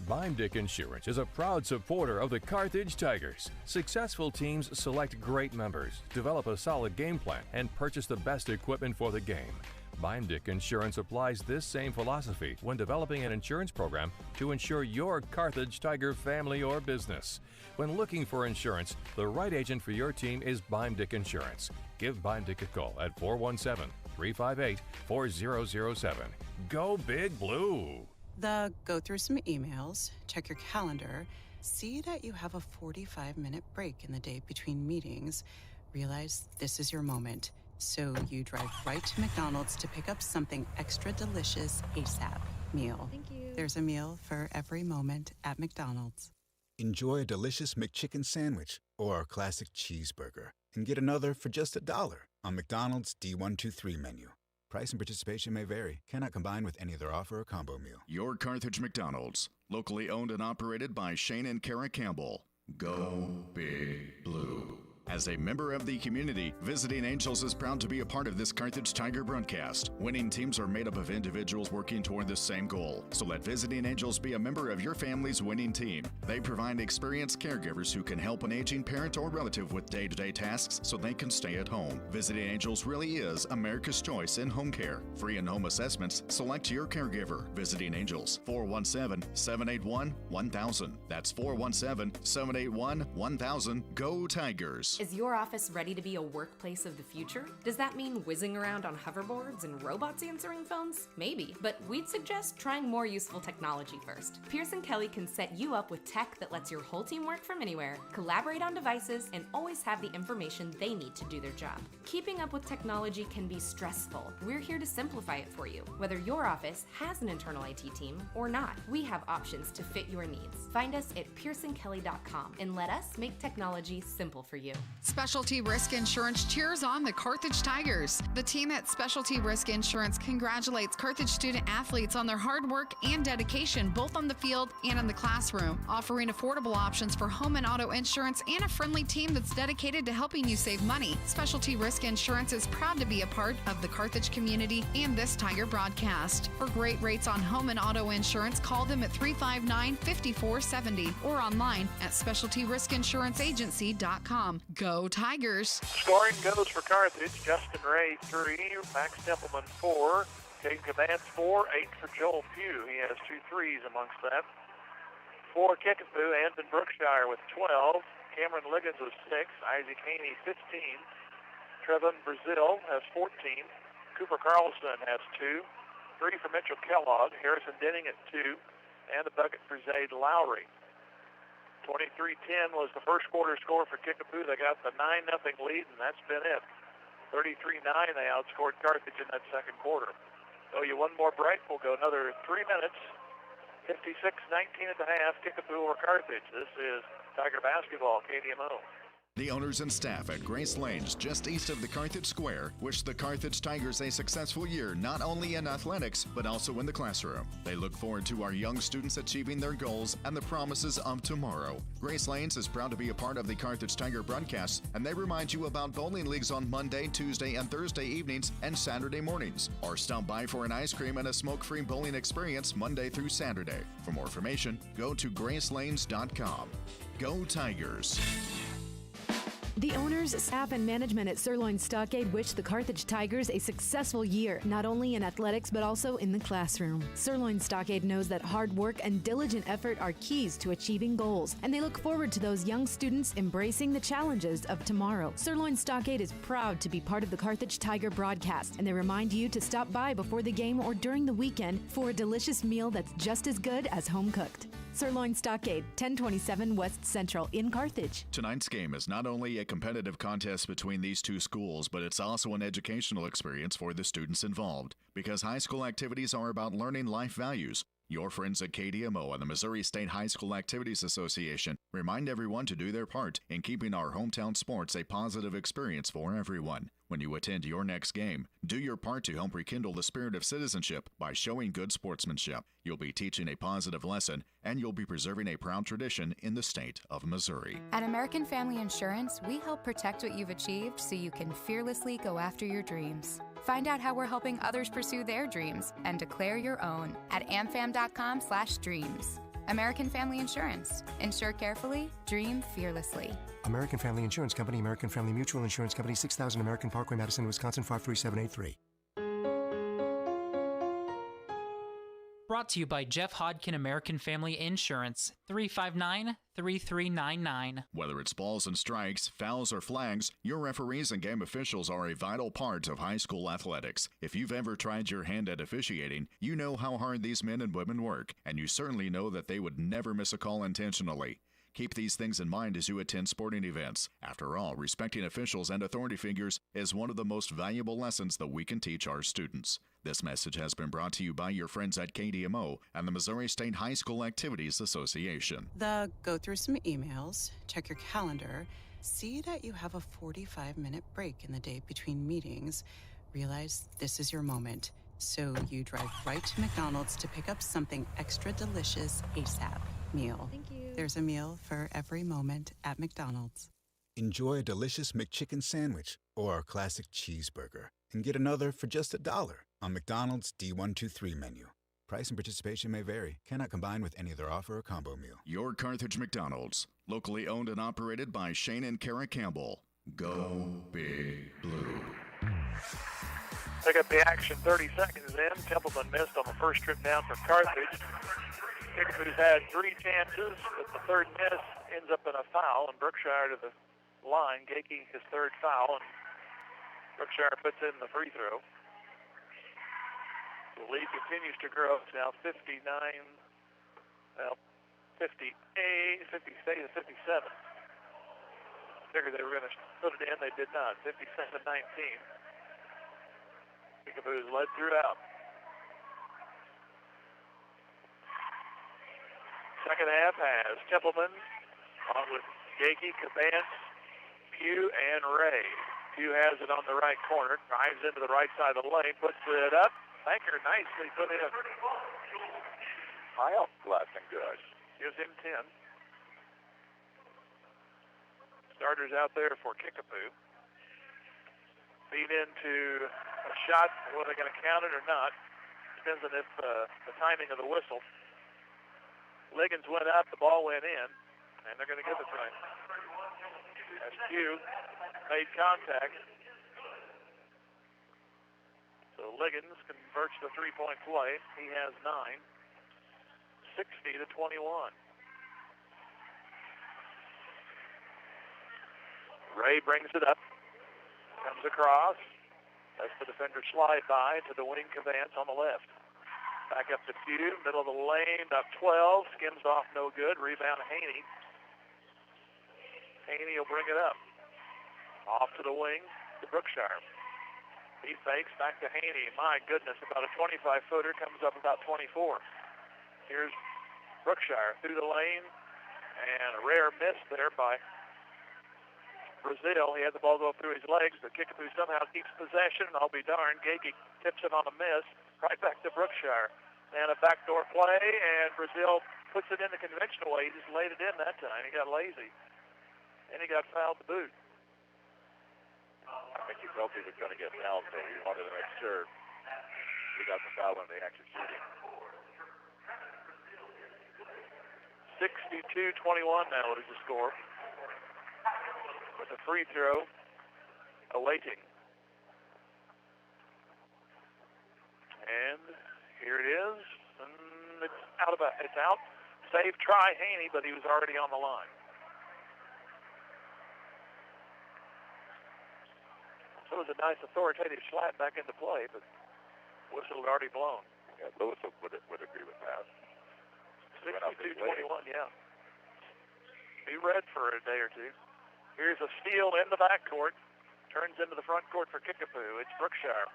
Beimdick Insurance is a proud supporter of the Carthage Tigers. Successful teams select great members, develop a solid game plan, and purchase the best equipment for the game. Beimdick Insurance applies this same philosophy when developing an insurance program to insure your Carthage Tiger family or business. When looking for insurance, the right agent for your team is Beimdick Insurance. Give Beimdick a call at 417-358-4007. Go Big Blue! Go through some emails, check your calendar, see that you have a 45-minute break in the day between meetings, realize this is your moment. So you drive right to McDonald's to pick up something extra delicious ASAP meal. Thank you. There's a meal for every moment at McDonald's. Enjoy a delicious McChicken sandwich or a classic cheeseburger and get another for just $1 on McDonald's D123 menu. Price and participation may vary. Cannot combine with any other offer or combo meal. Your Carthage McDonald's, locally owned and operated by Shane and Kara Campbell. Go Big Blue. As a member of the community, Visiting Angels is proud to be a part of this Carthage Tiger broadcast. Winning teams are made up of individuals working toward the same goal. So let Visiting Angels be a member of your family's winning team. They provide experienced caregivers who can help an aging parent or relative with day-to-day tasks so they can stay at home. Visiting Angels really is America's choice in home care. Free in-home assessments, select your caregiver. Visiting Angels, 417-781-1000. That's 417-781-1000. Go Tigers! Insurance. Is your office ready to be a workplace of the future? Does that mean whizzing around on hoverboards and robots answering phones? Maybe, but we'd suggest trying more useful technology first. Pierce & Kelly can set you up with tech that lets your whole team work from anywhere, collaborate on devices, and always have the information they need to do their job. Keeping up with technology can be stressful. We're here to simplify it for you. Whether your office has an internal IT team or not, we have options to fit your needs. Find us at pearsonkelly.com and let us make technology simple for you. Specialty Risk Insurance cheers on the Carthage Tigers. The team at Specialty Risk Insurance congratulates Carthage student athletes on their hard work and dedication both on the field and in the classroom, offering affordable options for home and auto insurance and a friendly team that's dedicated to helping you save money. Specialty Risk Insurance is proud to be a part of the Carthage community and this Tiger broadcast. For great rates on home and auto insurance, call them at 359-5470 or online at specialtyriskinsuranceagency.com. Go Tigers! Scoring goes for Carthage. Justin Ray 3, Max Templeman 4, Caden Cabans 4, 8 for Joel Pugh. He has 2 threes amongst that. 4 Kickapoo, Anton Brookshire with 12, Cameron Liggins with 6, Isaac Haney 15, Trevin Brazil has 14, Cooper Carlson has 2, 3 for Mitchell Kellogg, Harrison Denning at 2, and a bucket for Zayd Lowry. 23-10 was the first quarter score for Kickapoo. They got the 9-0 lead, and that's been it. 33-9, they outscored Carthage in that second quarter. So you one more break. We'll go another 3 minutes. 56-19 at the half, Kickapoo over Carthage. This is Tiger basketball, KDMO. The owners and staff at Grace Lanes, just east of the Carthage Square, wish the Carthage Tigers a successful year, not only in athletics, but also in the classroom. They look forward to our young students achieving their goals and the promises of tomorrow. Grace Lanes is proud to be a part of the Carthage Tiger broadcast, and they remind you about bowling leagues on Monday, Tuesday, and Thursday evenings and Saturday mornings. Or stop by for an ice cream and a smoke-free bowling experience Monday through Saturday. For more information, go to gracelanes.com. Go Tigers! The owners, staff, and management at Sirloin Stockade wish the Carthage Tigers a successful year, not only in athletics but also in the classroom. Sirloin Stockade knows that hard work and diligent effort are keys to achieving goals, and they look forward to those young students embracing the challenges of tomorrow. Sirloin Stockade is proud to be part of the Carthage Tiger broadcast, and they remind you to stop by before the game or during the weekend for a delicious meal that's just as good as home cooked. Sirloin Stockade, 1027 West Central in Carthage. Tonight's game is not only a competitive contest between these two schools, but it's also an educational experience for the students involved, because high school activities are about learning life values. Your friends at KDMO and the Missouri State High School Activities Association remind everyone to do their part in keeping our hometown sports a positive experience for everyone. When you attend your next game, do your part to help rekindle the spirit of citizenship by showing good sportsmanship. You'll be teaching a positive lesson, and you'll be preserving a proud tradition in the state of Missouri. At American Family Insurance, we help protect what you've achieved so you can fearlessly go after your dreams. Find out how we're helping others pursue their dreams and declare your own at amfam.com/dreams. American Family Insurance. Insure carefully, dream fearlessly. American Family Insurance Company, American Family Mutual Insurance Company, 6000 American Parkway, Madison, Wisconsin, 53783. Brought to you by Jeff Hodkin American Family Insurance, 359-3399. Whether it's balls and strikes, fouls, or flags, your referees and game officials are a vital part of high school athletics. If you've ever tried your hand at officiating, you know how hard these men and women work, and you certainly know that they would never miss a call intentionally. Keep these things in mind as you attend sporting events. After all, respecting officials and authority figures is one of the most valuable lessons that we can teach our students. This message has been brought to you by your friends at KDMO and the Missouri State High School Activities Association. Go through some emails, check your calendar, see that you have a 45-minute break in the day between meetings, realize this is your moment. So you drive right to McDonald's to pick up something extra delicious ASAP. Meal. Thank you. There's a meal for every moment at McDonald's. Enjoy a delicious McChicken sandwich or a classic cheeseburger and get another for just $1 on McDonald's D123 menu. Price and participation may vary. Cannot combine with any other offer or combo meal. Your Carthage McDonald's, locally owned and operated by Shane and Kara Campbell. Go Big Blue. Pick up the action 30 seconds in. Templeman missed on the first trip down for Carthage. Kickapoo's had 3 chances, but the third miss ends up in a foul, and Brookshire to the line. Gakey, his third foul, and Brookshire puts in the free throw. The lead continues to grow. It's now 58, 57. Figured they were going to put it in. They did not. 57-19. Kickapoo is led throughout. Second half has Templeman on with Gakey, Cabance, Pugh, and Ray. Pugh has it on the right corner, drives into the right side of the lane, puts it up. Banker nicely put in. High up, left and good. Gives him 10. Starters out there for Kickapoo. Feed into a shot. Whether they're going to count it or not depends on if the timing of the whistle. Liggins went up, the ball went in, and they're going to give it to him. As Pugh made contact. So Liggins converts the three-point play. He has 9. 60-21. Ray brings it up. Comes across. Lets the defender slide by to the wing. Cabance on the left. Back up to Pugh. Middle of the lane. Up 12. Skims off no good. Rebound Haney. Haney will bring it up. Off to the wing to Brookshire. He fakes back to Haney. My goodness, about a 25-footer, comes up about 24. Here's Brookshire through the lane, and a rare miss there by Brazil. He had the ball go through his legs, but Kickapoo somehow keeps possession, and I'll be darned. Gakey tips it on a miss, right back to Brookshire. And a backdoor play, and Brazil puts it in the conventional way. He just laid it in that time. He got lazy, and he got fouled to boot. I think he felt he was going to get fouled, so he wanted to make sure he got the foul when they actually shooting. 62-21 now is the score. With a free throw awaiting. And here it is. And it's out. Save try Haney, but he was already on the line. So it was a nice authoritative slap back into play, but whistle had already blown. Yeah, Lewis would agree with that. 62-21, yeah. Be red for a day or two. Here's a steal in the backcourt. Turns into the front court for Kickapoo. It's Brookshire.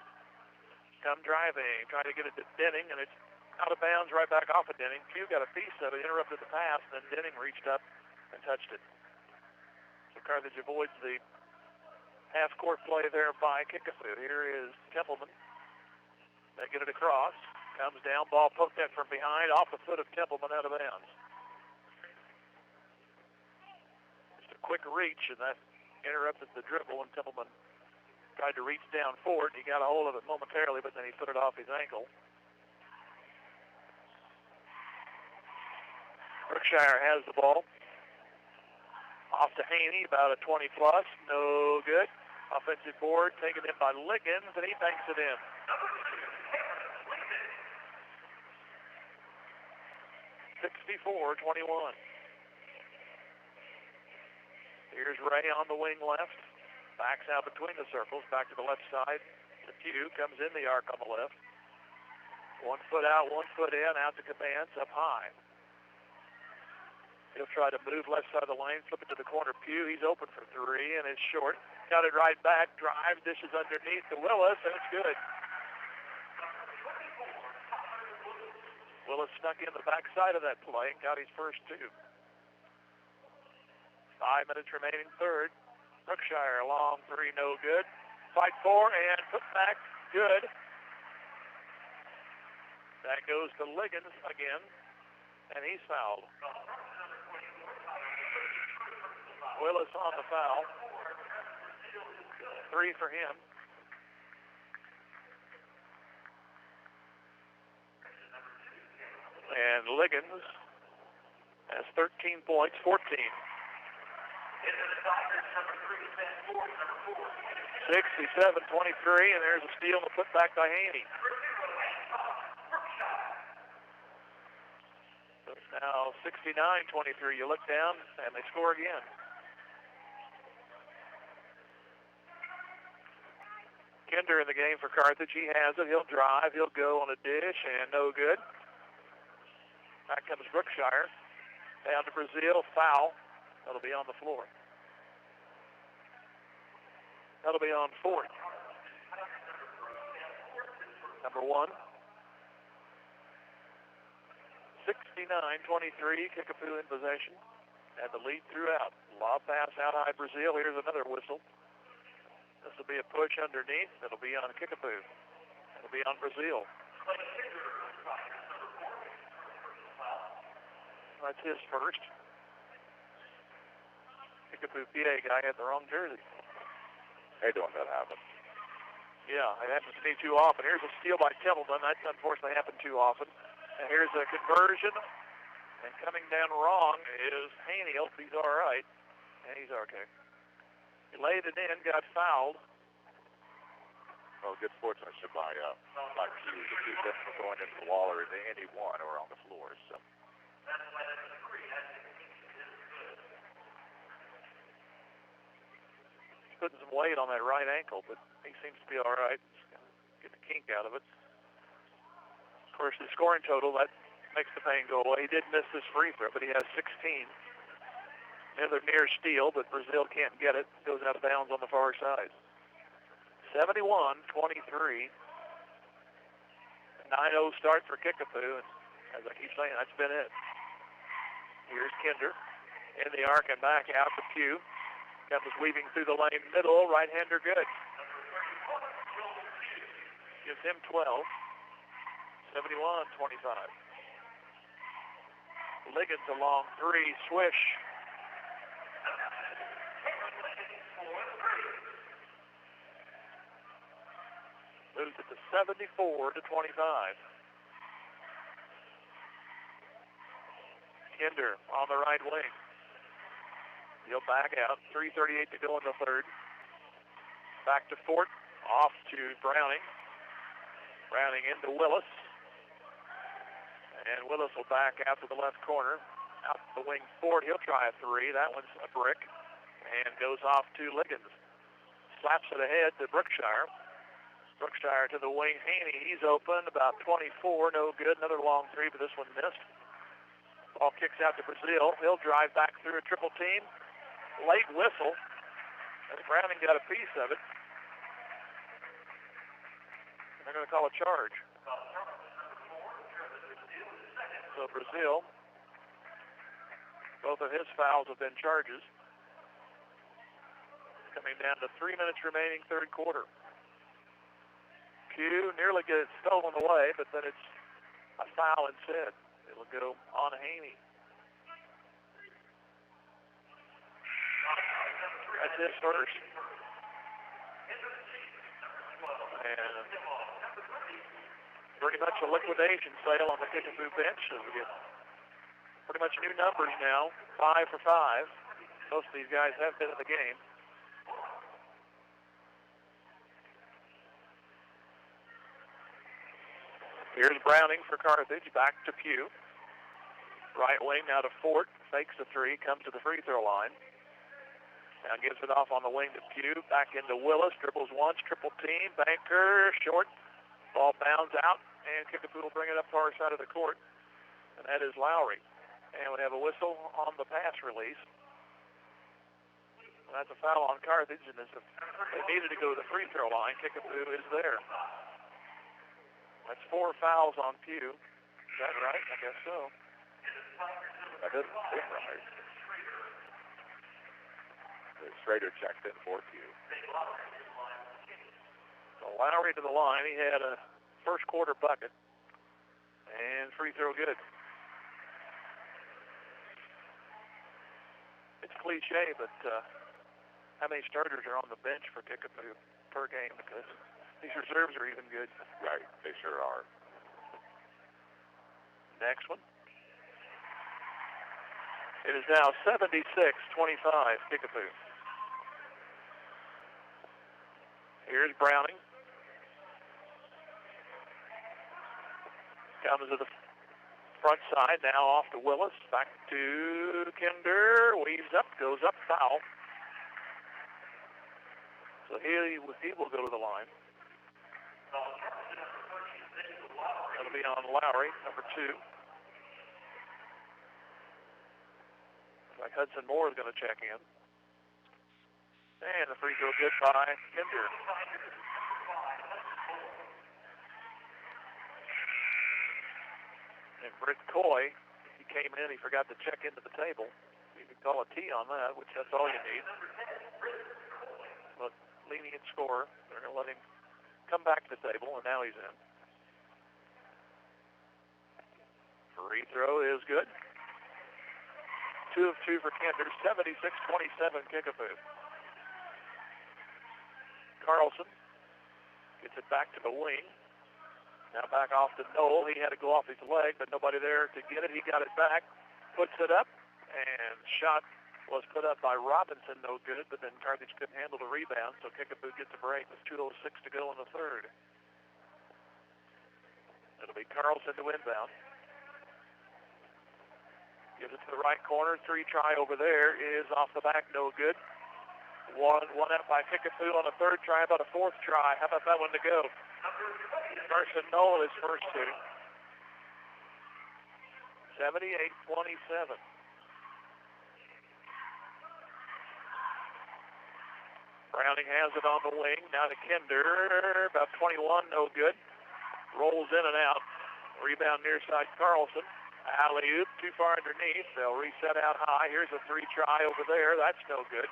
Come driving, trying to get it to Denning, and it's out of bounds right back off of Denning. Pugh got a piece of it, interrupted the pass, and then Denning reached up and touched it. So Carthage avoids the half-court play there by Kickapoo. Here is Templeman. They get it across. Comes down. Ball poked at from behind. Off the foot of Templeman, out of bounds. Just a quick reach, and that interrupted the dribble, and Templeman tried to reach down for it. He got a hold of it momentarily, but then he put it off his ankle. Brookshire has the ball. Off to Haney, about a 20-plus. No good. Offensive board taken in by Liggins, and he banks it in. (64-21). Here's Ray on the wing left. Backs out between the circles, back to the left side. The Pugh comes in the arc on the left. 1 foot out, 1 foot in, out to Cabance, up high. He'll try to move left side of the lane, flip it to the corner. Pugh, he's open for three, and it's short. Got it right back, drive, dishes underneath to Willis, and it's good. Willis snuck in the backside of that play and got his first two. 5 minutes remaining third. Brookshire, long three, no good. Fight for and put back, good. That goes to Liggins again, and he's fouled. Willis on the foul. 3 for him. And Liggins has 13 points, 14. 67-23, and there's a steal and a putback by Haney. So it's now 69-23. You look down, and they score again. Kinder in the game for Carthage. He has it. He'll drive. He'll go on a dish, and no good. Back comes Brookshire. Down to Brazil. Foul. That'll be on the floor. That'll be on Ford. Number 1. 69-23. Kickapoo in possession. Had the lead throughout. Lob pass out high Brazil. Here's another whistle. This will be a push underneath. It'll be on Kickapoo. It'll be on Brazil. That's his first. Kickapoo PA guy had the wrong jersey. Hey, don't that happen? Yeah, it happens to me too often. Here's a steal by Templeton. That unfortunately happened too often. And here's a conversion. And coming down wrong is Haney. Hope he's all right. And he's okay. He laid it in, got fouled. Well, good sportsmanship by Hughes. The two best were going into the wall or into any one or on the floor. So. He's putting some weight on that right ankle, but he seems to be all right. Get the kink out of it. Of course, the scoring total, that makes the pain go away. He did miss this free throw, but he has 16. Another near steal, but Brazil can't get it. Goes out of bounds on the far side. 71-23. 9-0 start for Kickapoo. And as I keep saying, that's been it. Here's Kinder in the arc and back out to Pugh. Comes weaving through the lane middle. Right-hander good. Gives him 12. 71-25. Liggins a long three. Swish. Moves it to 74-25. Kinder on the right wing. He'll back out. 3:38 to go in the third. Back to Fort. Off to Browning. Browning into Willis. And Willis will back out to the left corner. Out to the wing Ford. He'll try a three. That one's a brick. And goes off to Liggins. Slaps it ahead to Brookshire. Brookshire to the wing. Haney, he's open. About 24. No good. Another long three, but this one missed. Ball kicks out to Brazil. He'll drive back through a triple team. Late whistle. And Browning got a piece of it. They're going to call a charge. So Brazil, both of his fouls have been charges. Coming down to 3 minutes remaining, third quarter. Q nearly gets stolen away, but then it's a foul instead. It'll go on Haney. That's his first. And pretty much a liquidation sale on the Kickapoo bench. So we get pretty much new numbers now, 5 for 5. Most of these guys have been in the game. Here's Browning for Carthage, back to Pugh. Right wing now to Fort, fakes a three, comes to the free throw line. Now gives it off on the wing to Pugh, back into Willis, dribbles once, triple team, banker, short. Ball bounds out, and Kickapoo will bring it up far side of the court. And that is Lowry. And we have a whistle on the pass release. And that's a foul on Carthage, and they needed to go to the free throw line. Kickapoo is there. That's 4 fouls on Pugh. Is that right? I guess so. That doesn't seem right. Schrader checked in for Pugh. So Lowry to the line. He had a first quarter bucket. And free throw good. It's cliche, but how many starters are on the bench for Kickapoo per game? Because these reserves are even good. Right, they sure are. Next one. It is now 76-25 Kickapoo. Here's Browning. Comes to the front side, now off to Willis. Back to Kinder. Weaves up, goes up, foul. So he will go to the line. That'll be on Lowry, number 2. Like Hudson Moore is going to check in. And the free throw good by Kinder. And Britt Coy, he came in, he forgot to check into the table. You can call a T on that, which that's all you need. But lenient scorer, they're going to let him come back to the table, and now he's in. Free throw is good. 2 of 2 for Kinder, 76-27 Kickapoo. Carlson gets it back to the wing. Now back off to Knoll. He had to go off his leg, but nobody there to get it. He got it back, puts it up, and shot was put up by Robinson, no good, but then Carthage couldn't handle the rebound, so Kickapoo gets a break with 2:06 to go in the third. It'll be Carlson to inbound. Gives it to the right corner. 3 try over there is off the back, no good. One up by Kickapoo on the third try. About a 4th try. How about that one to go? Carson Knoll his first 2. 78-27. Browning has it on the wing. Now to Kinder. About 21, no good. Rolls in and out. Rebound near side Carlson. Alley-oop, too far underneath. They'll reset out high. Here's a 3 try over there. That's no good.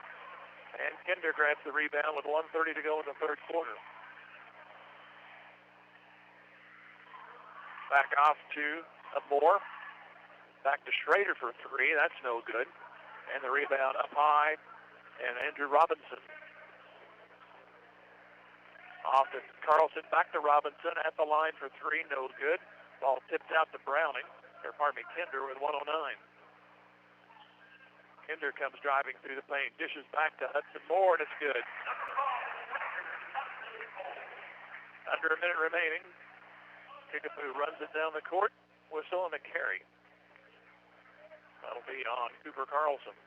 And Kinder grabs the rebound with 1:30 to go in the third quarter. Back off to Moore. Back to Schrader for 3. That's no good. And the rebound up high. And Andrew Robinson. Off to Carlson. Back to Robinson at the line for 3. No good. Ball tipped out to Browning. Or pardon me, Kinder with 1:09. Kinder comes driving through the paint. Dishes back to Hudson Moore, and it's good. Under a minute remaining. Kickapoo runs it down the court. Whistle and a carry. That'll be on Cooper Carlson.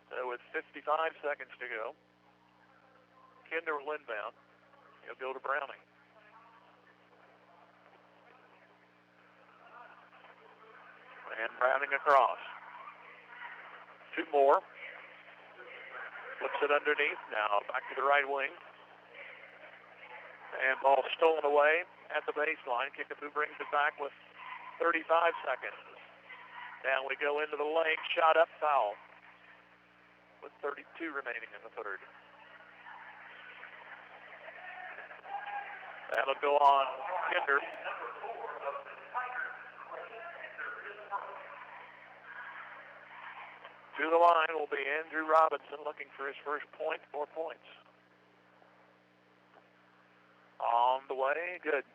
So with 55 seconds to go, Kinder will inbound. He'll go to Browning. And Browning across. 2 more. Flips it underneath. Now back to the right wing. And ball stolen away at the baseline. Kickapoo brings it back with 35 seconds. Down we go into the lane. Shot up, foul. With 32 remaining in the third. That'll go on Kinder. To the line will be Andrew Robinson looking for his first point, 4 points. On the way, good.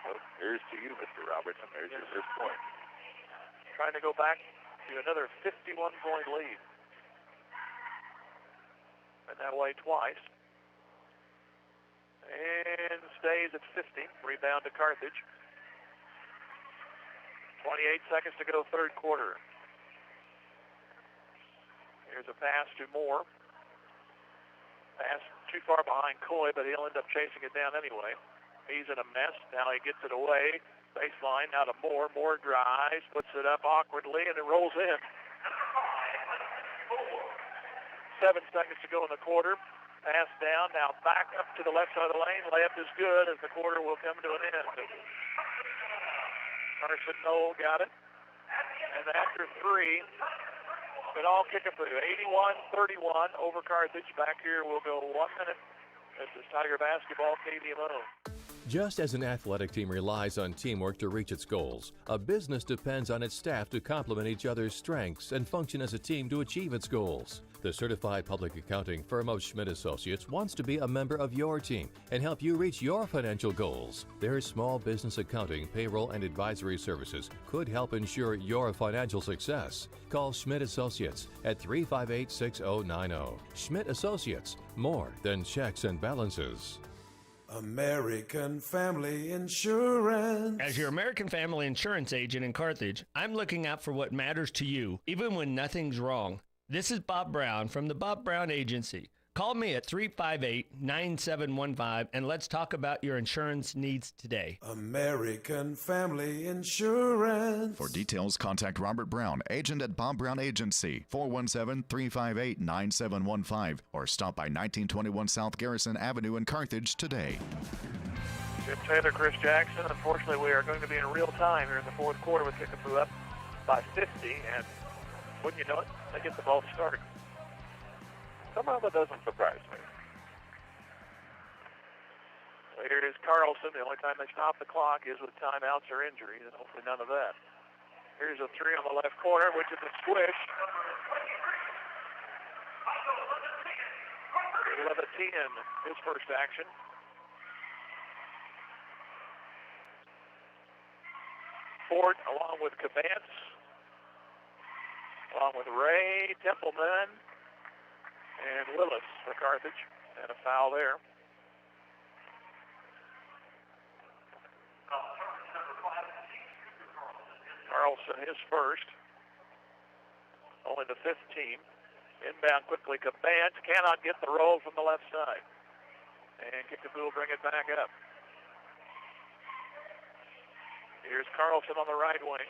Well, here's to you, Mr. Robertson. There's your first point. Trying to go back to another 51-point lead. And that way twice. And stays at 50. Rebound to Carthage. 28 seconds to go, third quarter. Here's a pass to Moore. Pass too far behind Coy, but he'll end up chasing it down anyway. He's in a mess. Now he gets it away. Baseline, now to Moore. Moore drives, puts it up awkwardly, and it rolls in. 7 seconds to go in the quarter. Pass down, now back up to the left side of the lane. Layup is good as the quarter will come to an end. Carson Knoll got it. And after 3, but all Kickapoo, 81-31 over Carthage. Back here, we'll go 1 minute. This is Tiger Basketball, KVMO. Just as an athletic team relies on teamwork to reach its goals, a business depends on its staff to complement each other's strengths and function as a team to achieve its goals. The certified public accounting firm of Schmidt Associates wants to be a member of your team and help you reach your financial goals. Their small business accounting, payroll, and advisory services could help ensure your financial success. Call Schmidt Associates at 358-6090. Schmidt Associates, more than checks and balances. American Family Insurance. As your American Family Insurance agent in Carthage, I'm looking out for what matters to you, even when nothing's wrong. This is Bob Brown from the Bob Brown Agency. Call me at 358-9715 and let's talk about your insurance needs today. American Family Insurance. For details, contact Robert Brown, agent at Bob Brown Agency, 417-358-9715, or stop by 1921 South Garrison Avenue in Carthage today. Jim Taylor, Chris Jackson. Unfortunately, we are going to be in real time here in the fourth quarter with Kickapoo up by 50, and wouldn't you know it, they get the ball started. Somehow that doesn't surprise me. So here is Carlson. The only time they stop the clock is with timeouts or injuries, and hopefully none of that. Here's a three on the left corner, which is a swish. 11-10, his first action. Ford along with Cabance, along with Ray, Templeman, and Willis for Carthage, and a foul there. Carlson, his first. Only the 15. Inbound quickly, Cabance cannot get the roll from the left side. And Kickapoo will bring it back up. Here's Carlson on the right wing.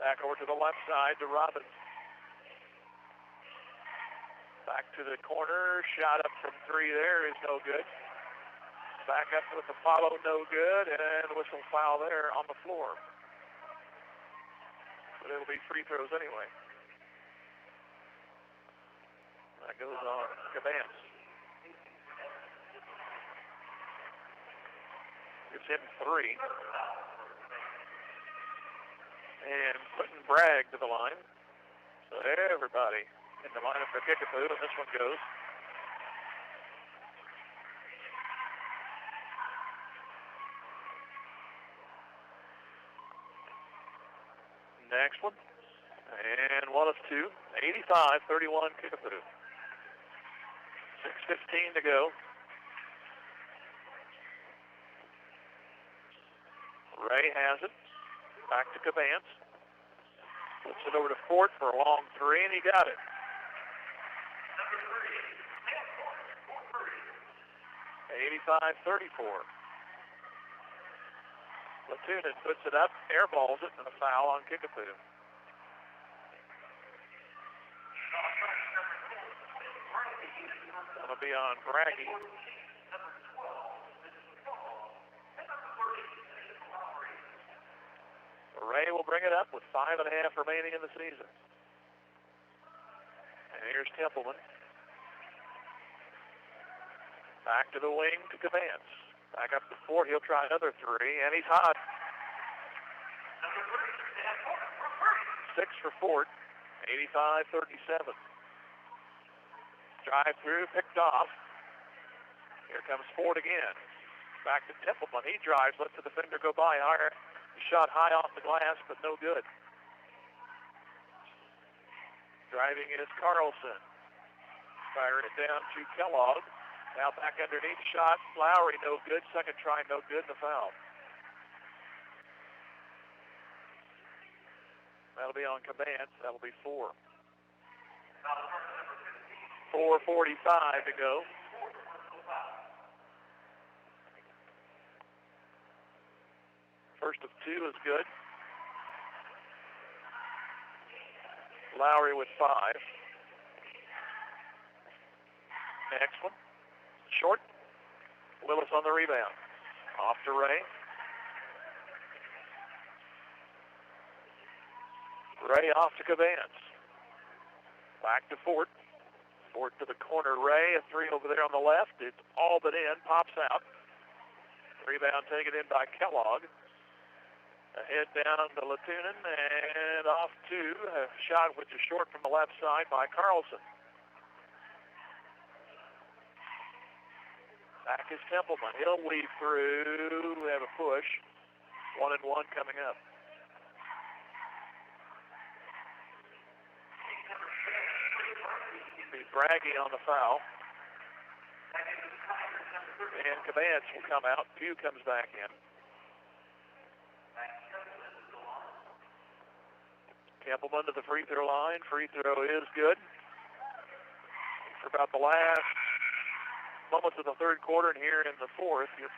Back over to the left side to Robbins. Back to the corner, shot up from three there is no good. Back up with the follow, no good, and whistle foul there on the floor. But it'll be free throws anyway. That goes on Cabance. Gives him three. And Quentin Bragg to the line. So everybody in the lineup for Kickapoo, and this one goes. Next one. And one of two. 85-31 Kickapoo. 6:15 to go. Ray has it. Back to Cabance. Flips it over to Fort for a long three, and he got it. 85-34. Latunin puts it up, airballs it, and a foul on Kickapoo. That'll be on Braggy. Ray will bring it up with 5.5 remaining in the season. And here's Templeman. Back to the wing to Cabance. Back up to Fort. He'll try another three, and he's hot. 6 for Fort. 85-37. Drive through, picked off. Here comes Fort again. Back to Templeman. He drives, lets the defender go by. He shot high off the glass, but no good. Driving is Carlson. Firing it down to Kellogg. Now back underneath, shot. Lowry, no good. Second try, no good, and a foul. That'll be on Cabance. That'll be 4. 4:45 to go. First of two is good. Lowry with 5. Next one. Short. Willis on the rebound. Off to Ray. Ray off to Cabance. Back to Fort. Fort to the corner. Ray, a three over there on the left. It's all but in. Pops out. Rebound taken in by Kellogg. Ahead down to Latunin and off to a shot which is short from the left side by Carlson. Back is Templeman. He'll weave through. We have a push. 1-1 coming up. Be Braggy on the foul. And Cabance will come out. Pugh comes back in. Templeman to the free throw line. Free throw is good. For We're about the last moments of the third quarter, and here in the fourth, you're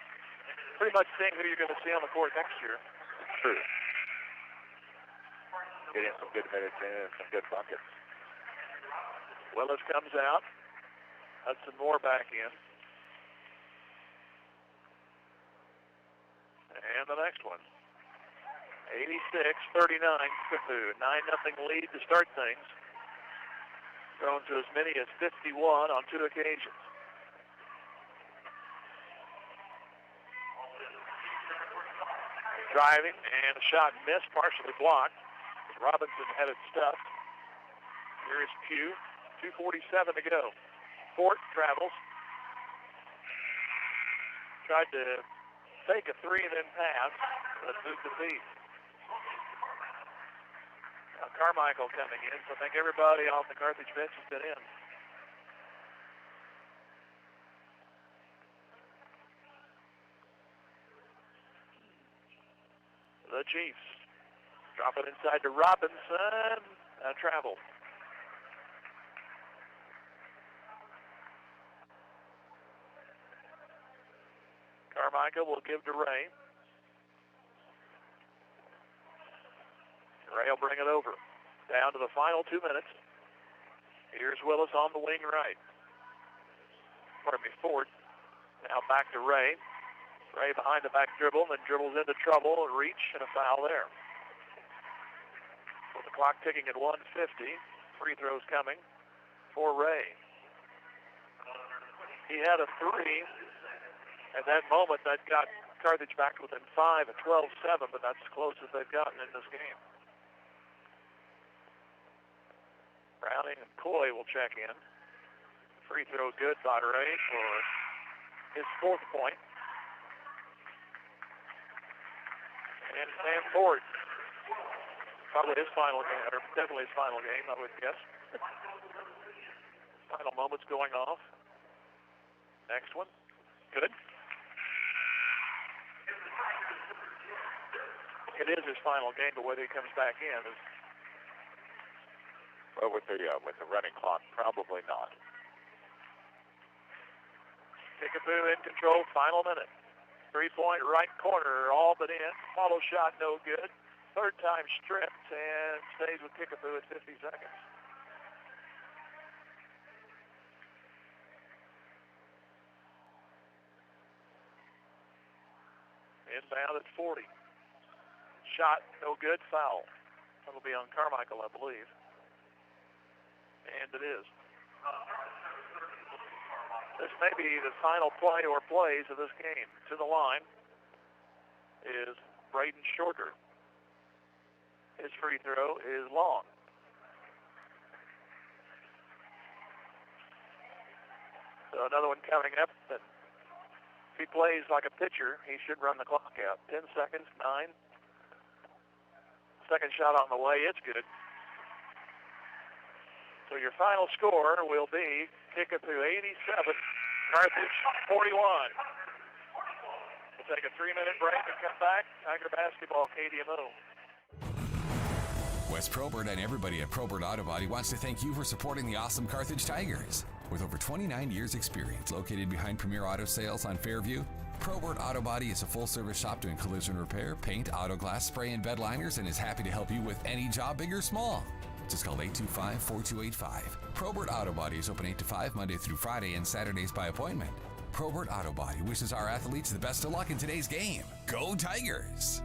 pretty much seeing who you're going to see on the court next year. True. Getting some good minutes in and some good buckets. Willis comes out. Hudson Moore back in. And the next one. 86-39, Kickapoo. 9-0 lead to start things. Thrown to as many as 51 on 2 occasions. Driving, and a shot missed, partially blocked. Robinson had it stuffed. Here is Pugh. 2:47 to go. Fort travels. Tried to take a 3 and then pass, but moved the feet. Now Carmichael coming in, so I think everybody off the Carthage bench has been in. The Chiefs drop it inside to Robinson. Travel. Carmichael will give to Ray. Ray will bring it over. Down to the final 2 minutes. Here's Willis on the wing right. Ford. Now back to Ray. Ray behind the back dribble, then dribbles into trouble, a reach, and a foul there. With the clock ticking at 1:50, free throws coming for Ray. He had a 3. At that moment, that got Carthage back within 5 at 12-7, but that's as close as they've gotten in this game. Browning and Coy will check in. Free throw good by Ray for his 4th point. And Sam Ford, probably his final game, or definitely his final game, I would guess. Final moments going off. Next one. Good. It is his final game, but whether he comes back in is... Well, with the running clock, probably not. Kickapoo in control, final minute. 3-point right corner, all but in. Follow shot, no good. Third time stripped, and stays with Kickapoo at 50 seconds. Inbound at 40. Shot, no good, foul. That'll be on Carmichael, I believe. And it is. This may be the final play or plays of this game. To the line is Braden Shorter. His free throw is long. So another one coming up. And if he plays like a pitcher, he should run the clock out. 10 seconds, 9. Second shot on the way, it's good. So your final score will be Kickapoo 87, Carthage 41. We'll take a 3-minute break and come back. Tiger basketball, KDMO. Wes Probert and everybody at Probert Auto Body wants to thank you for supporting the awesome Carthage Tigers. With over 29 years experience located behind Premier Auto Sales on Fairview, Probert Auto Body is a full-service shop doing collision repair, paint, auto glass, spray, and bed liners, and is happy to help you with any job, big or small. Just call 825-4285. Probert Auto Body is open 8 to 5 Monday through Friday and Saturdays by appointment. Probert Auto Body wishes our athletes the best of luck in today's game. Go Tigers!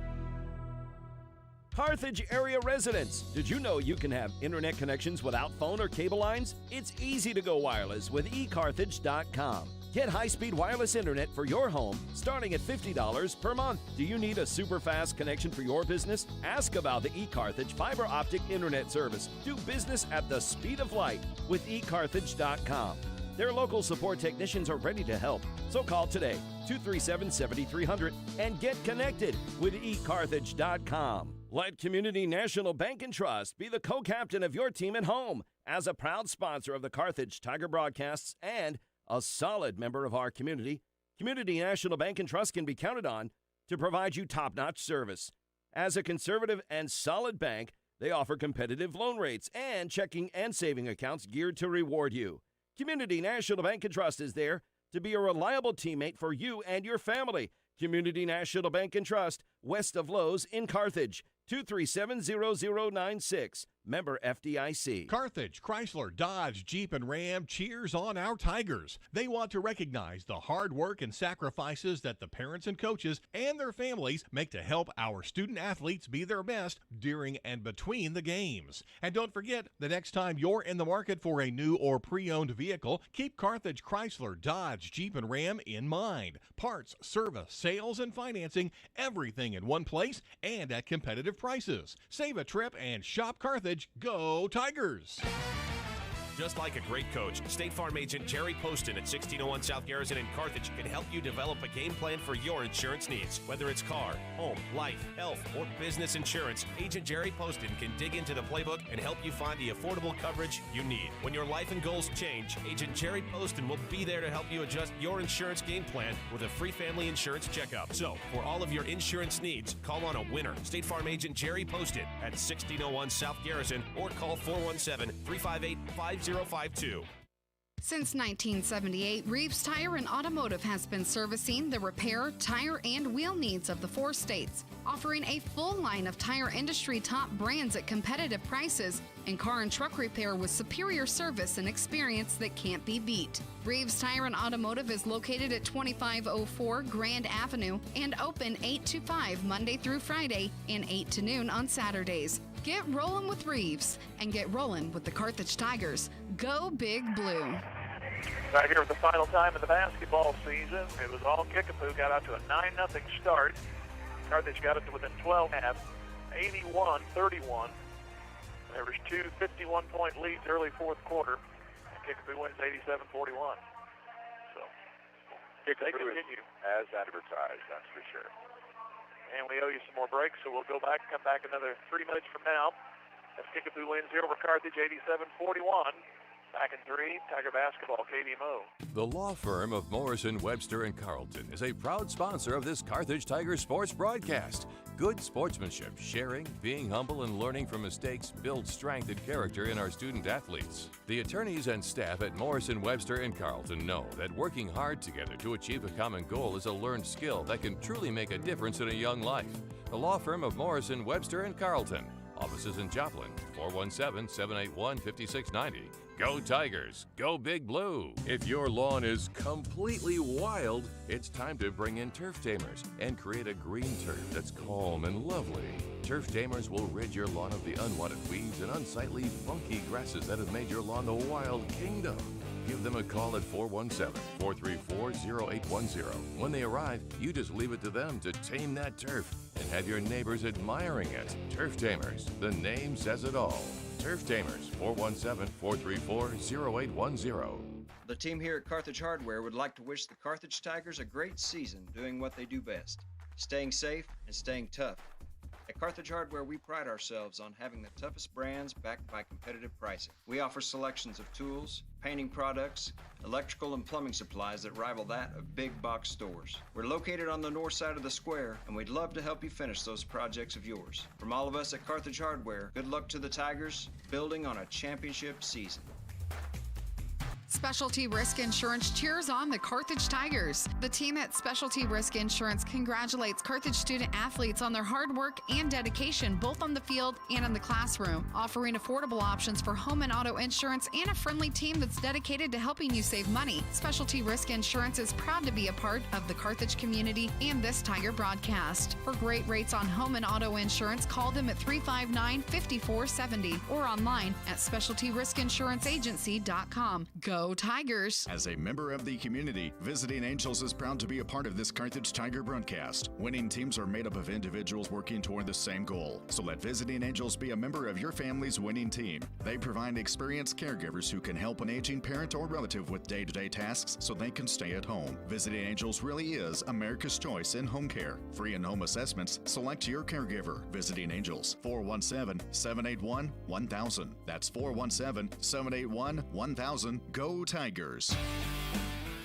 Carthage area residents, did you know you can have internet connections without phone or cable lines? It's easy to go wireless with eCarthage.com. Get high-speed wireless internet for your home starting at $50 per month. Do you need a super fast connection for your business? Ask about the eCarthage fiber optic internet service. Do business at the speed of light with eCarthage.com. Their local support technicians are ready to help. So call today, 237-7300, and get connected with eCarthage.com. Let Community National Bank and Trust be the co-captain of your team at home as a proud sponsor of the Carthage Tiger broadcasts and a solid member of our community. Community National Bank and Trust can be counted on to provide you top-notch service. As a conservative and solid bank, they offer competitive loan rates and checking and saving accounts geared to reward you. Community National Bank and Trust is there to be a reliable teammate for you and your family. Community National Bank and Trust, west of Lowe's in Carthage, 237-0096. Member FDIC. Carthage, Chrysler, Dodge, Jeep, and Ram cheers on our Tigers. They want to recognize the hard work and sacrifices that the parents and coaches and their families make to help our student athletes be their best during and between the games. And don't forget, the next time you're in the market for a new or pre-owned vehicle, keep Carthage, Chrysler, Dodge, Jeep, and Ram in mind. Parts, service, sales, and financing, everything in one place and at competitive prices. Save a trip and shop Carthage. Go Tigers! Just like a great coach, State Farm agent Jerry Poston at 1601 South Garrison in Carthage can help you develop a game plan for your insurance needs. Whether it's car, home, life, health, or business insurance, Agent Jerry Poston can dig into the playbook and help you find the affordable coverage you need. When your life and goals change, Agent Jerry Poston will be there to help you adjust your insurance game plan with a free family insurance checkup. So, for all of your insurance needs, call on a winner. State Farm agent Jerry Poston at 1601 South Garrison or call 417-358-5052. Since 1978, Reeves Tire and Automotive has been servicing the repair, tire, and wheel needs of the 4 states, offering a full line of tire industry top brands at competitive prices and car and truck repair with superior service and experience that can't be beat. Reeves Tire and Automotive is located at 2504 Grand Avenue and open 8 to 5 Monday through Friday and 8 to noon on Saturdays. Get rolling with Reeves and get rolling with the Carthage Tigers. Go Big Blue. Right here with the final time of the basketball season. It was all Kickapoo, got out to a 9-0 start. Carthage got it to within 12 half, 81-31. There was 2 51-point leads early fourth quarter. And Kickapoo wins 87-41. So they continue. As advertised, that's for sure. And we owe you some more breaks, so we'll go back, come back another 3 minutes from now. As Kickapoo wins here over Carthage 87-41. Back in 3, Tiger basketball, KDMO. The law firm of Morrison, Webster, and Carlton is a proud sponsor of this Carthage Tiger sports broadcast. Good sportsmanship, sharing, being humble, and learning from mistakes build strength and character in our student athletes. The attorneys and staff at Morrison, Webster, and Carlton know that working hard together to achieve a common goal is a learned skill that can truly make a difference in a young life. The law firm of Morrison, Webster, and Carlton. Offices in Joplin, 417-781-5690. Go Tigers, go Big Blue. If your lawn is completely wild, it's time to bring in Turf Tamers and create a green turf that's calm and lovely. Turf Tamers will rid your lawn of the unwanted weeds and unsightly, funky grasses that have made your lawn a wild kingdom. Give them a call at 417-434-0810. When they arrive, you just leave it to them to tame that turf and have your neighbors admiring it. Turf Tamers, the name says it all. Turf Tamers, 417-434-0810. The team here at Carthage Hardware would like to wish the Carthage Tigers a great season doing what they do best, staying safe and staying tough. At Carthage Hardware, we pride ourselves on having the toughest brands backed by competitive pricing. We offer selections of tools, painting products, electrical and plumbing supplies that rival that of big box stores. We're located on the north side of the square, and we'd love to help you finish those projects of yours. From all of us at Carthage Hardware, good luck to the Tigers, building on a championship season. Specialty Risk Insurance cheers on the Carthage Tigers. The team at Specialty Risk Insurance congratulates Carthage student athletes on their hard work and dedication both on the field and in the classroom, offering affordable options for home and auto insurance and a friendly team that's dedicated to helping you save money. Specialty Risk Insurance is proud to be a part of the Carthage community and this Tiger broadcast. For great rates on home and auto insurance, call them at 359-5470 or online at specialtyriskinsuranceagency.com. Go Tigers! As a member of the community, Visiting Angels is proud to be a part of this Carthage Tiger broadcast. Winning teams are made up of individuals working toward the same goal. So let Visiting Angels be a member of your family's winning team. They provide experienced caregivers who can help an aging parent or relative with day-to-day tasks so they can stay at home. Visiting Angels really is America's choice in home care. Free in-home assessments, select your caregiver. Visiting Angels, 417-781-1000. That's 417-781-1000. Go Tigers!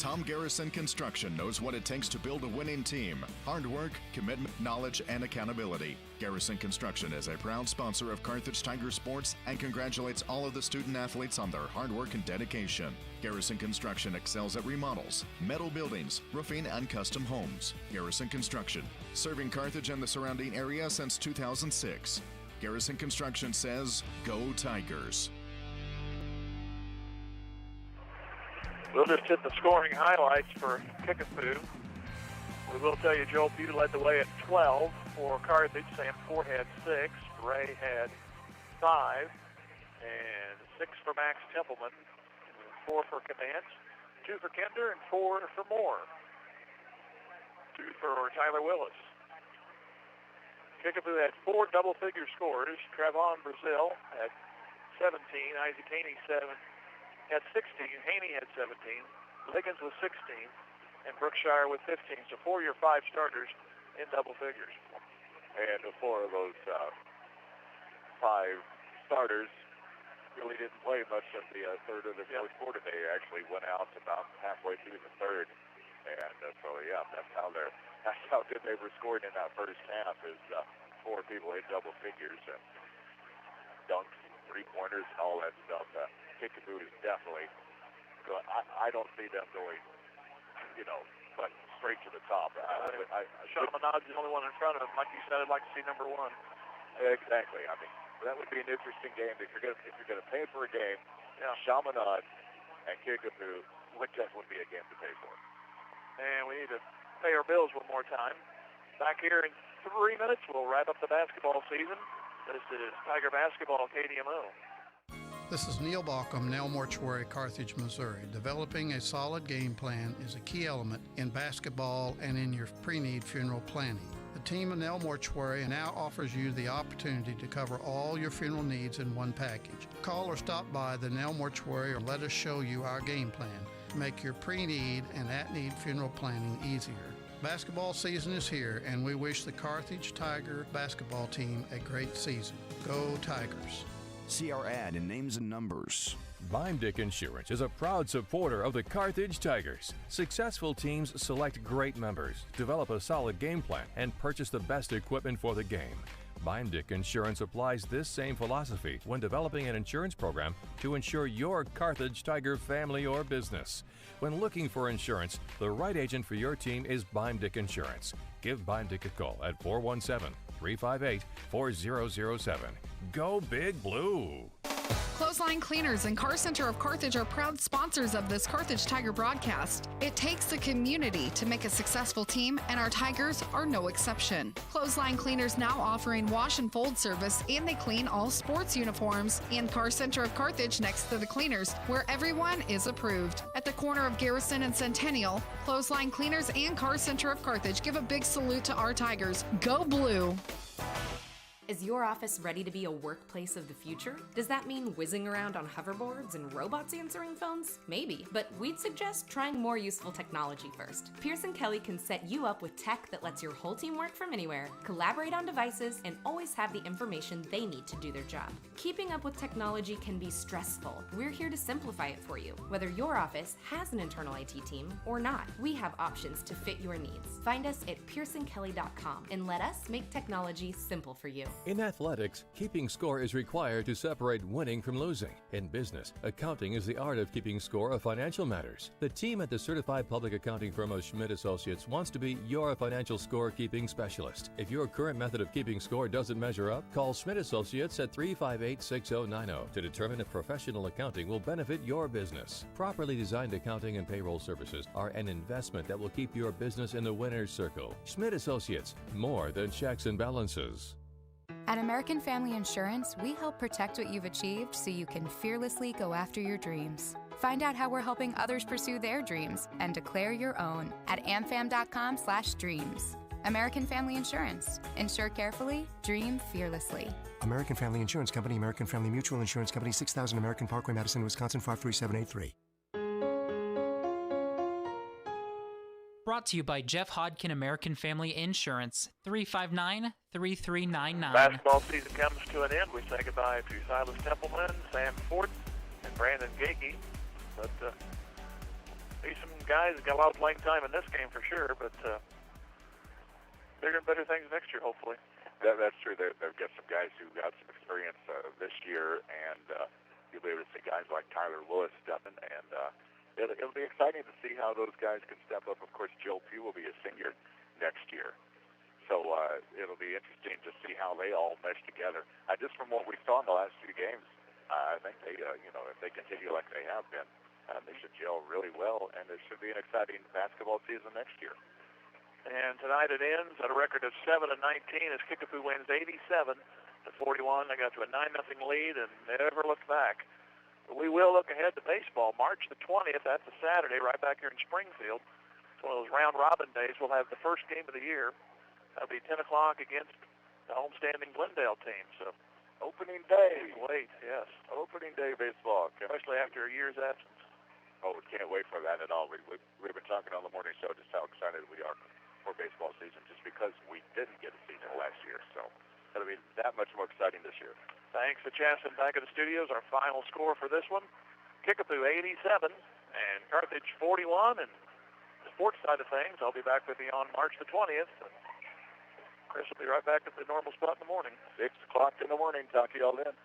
Tom Garrison Construction knows what it takes to build a winning team. Hard work, commitment, knowledge, and accountability. Garrison Construction is a proud sponsor of Carthage Tiger Sports and congratulates all of the student athletes on their hard work and dedication. Garrison Construction excels at remodels, metal buildings, roofing, and custom homes. Garrison Construction, serving Carthage and the surrounding area since 2006. Garrison Construction says, go Tigers. We'll just hit the scoring highlights for Kickapoo. We will tell you Joel Pugh led the way at 12 for Carthage. Sam Ford had 6. Ray had 5. And 6 for Max Templeman. 4 for Cadence. 2 for Kinder and 4 for Moore. 2 for Tyler Willis. Kickapoo had 4 double-figure scores. Trevon Brazil had 17. Isaac Haney had 16. Haney had 17. Liggins with 16. And Brookshire with 15. So 4 of your 5 starters in double figures. And 4 of those 5 starters really didn't play much of the third or the fourth quarter. They actually went out about halfway through the third. And that's how good they were scoring in that first half is 4 people hit double figures and dunks, 3-pointers, and all that stuff. Kickapoo is definitely good. I don't see them going, but straight to the top. Chaminade's the only one in front of him. Like you said, I'd like to see number 1. Exactly. I mean, that would be an interesting game. If you're going to pay for a game, Chaminade and Kickapoo would definitely be a game to pay for. And we need to pay our bills one more time. Back here in 3 minutes, we'll wrap up the basketball season. This is Tiger Basketball KDMO. This is Neil Balcom, Nell Mortuary, Carthage, Missouri. Developing a solid game plan is a key element in basketball and in your pre-need funeral planning. The team at Nell Mortuary now offers you the opportunity to cover all your funeral needs in one package. Call or stop by the Nell Mortuary or let us show you our game plan to make your pre-need and at-need funeral planning easier. Basketball season is here, and we wish the Carthage Tiger basketball team a great season. Go Tigers! See our ad in names and numbers. Bimedick Insurance is a proud supporter of the Carthage Tigers. Successful teams select great members, develop a solid game plan, and purchase the best equipment for the game. Bimedick Insurance applies this same philosophy when developing an insurance program to insure your Carthage Tiger family or business. When looking for insurance, the right agent for your team is Bimedick Insurance. Give Bimedick a call at 417-358-4007. Go Big Blue! Clothesline Cleaners and Car Center of Carthage are proud sponsors of this Carthage Tiger broadcast. It takes the community to make a successful team, and our Tigers are no exception. Clothesline Cleaners now offering wash and fold service, and they clean all sports uniforms. And Car Center of Carthage next to the Cleaners, where everyone is approved. At the corner of Garrison and Centennial, Clothesline Cleaners and Car Center of Carthage give a big salute to our Tigers. Go Blue! Is your office ready to be a workplace of the future? Does that mean whizzing around on hoverboards and robots answering phones? Maybe, but we'd suggest trying more useful technology first. Pearson Kelly can set you up with tech that lets your whole team work from anywhere, collaborate on devices, and always have the information they need to do their job. Keeping up with technology can be stressful. We're here to simplify it for you. Whether your office has an internal IT team or not, we have options to fit your needs. Find us at pearsonkelly.com and let us make technology simple for you. In athletics, keeping score is required to separate winning from losing. In business, accounting is the art of keeping score of financial matters. The team at the certified public accounting firm of Schmidt Associates wants to be your financial score-keeping specialist. If your current method of keeping score doesn't measure up, call Schmidt Associates at 358-6090 to determine if professional accounting will benefit your business. Properly designed accounting and payroll services are an investment that will keep your business in the winner's circle. Schmidt Associates, more than checks and balances. At American Family Insurance, we help protect what you've achieved so you can fearlessly go after your dreams. Find out how we're helping others pursue their dreams and declare your own at amfam.com/dreams. American Family Insurance. Insure carefully, dream fearlessly. American Family Insurance Company, American Family Mutual Insurance Company, 6000 American Parkway, Madison, Wisconsin, 53783. Brought to you by Jeff Hodkin American Family Insurance, 359-3399. Basketball season comes to an end. We say goodbye to Silas Templeman, Sam Ford, and Brandon Gakey. But Be some guys that got a lot of playing time in this game for sure, but bigger and better things next year, hopefully. That's true. They've got some guys who got some experience this year, and you'll be able to see guys like Tyler Willis stepping, and it'll be exciting to see how those guys can step up. Of course, Joe Pugh will be a senior next year, so it'll be interesting to see how they all mesh together. Just from what we saw in the last few games, I think they, if they continue like they have been, they should gel really well, and it should be an exciting basketball season next year. And tonight it ends at a record of 7-19 as Kickapoo wins 87-41. They got to a 9-0 lead and never looked back. But we will look ahead to baseball. March the 20th, that's a Saturday, right back here in Springfield. It's one of those round-robin days. We'll have the first game of the year. That'll be 10 o'clock against the homestanding Glendale team. So opening day. Wait, yes. Opening day baseball. Especially after a year's absence. Oh, we can't wait for that at all. We've been talking on the morning show just how excited we are for baseball season, just because we didn't get a season last year. So it'll be that much more exciting this year. Thanks to Chasson back at the studios. Our final score for this one, Kickapoo 87 and Carthage 41. And the sports side of things, I'll be back with you on March the 20th. And Chris will be right back at the normal spot in the morning. 6 o'clock in the morning. Talk to y'all then.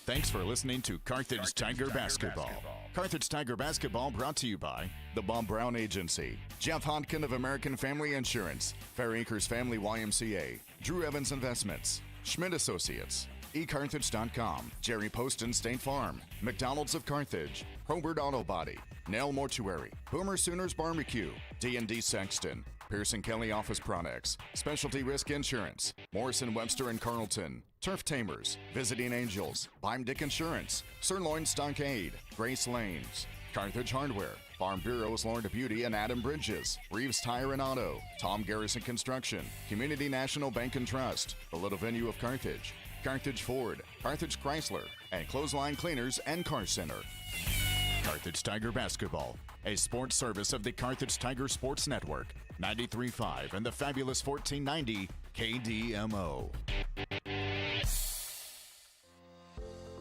Thanks for listening to Carthage Tiger Basketball. Carthage Tiger Basketball brought to you by the Bob Brown Agency, Jeff Hodkin of American Family Insurance, Fair Acres Family YMCA, Drew Evans Investments, Schmidt Associates, eCarthage.com, Jerry Poston State Farm, McDonald's of Carthage, Hobart Auto Body, Nell Mortuary, Boomer Sooners Barbecue, D&D Sexton, Pearson Kelly Office Products, Specialty Risk Insurance, Morrison Webster and Carlton, Turf Tamers, Visiting Angels, Dick Insurance, Sirloin Stockade, Grace Lanes, Carthage Hardware, Farm Bureau's Lord of Beauty and Adam Bridges, Reeves Tire and Auto, Tom Garrison Construction, Community National Bank and Trust, the Little Venue of Carthage, Carthage Ford, Carthage Chrysler, and Clothesline Cleaners and Car Center. Carthage Tiger Basketball, a sports service of the Carthage Tiger Sports Network, 93.5 and the fabulous 1490 KDMO.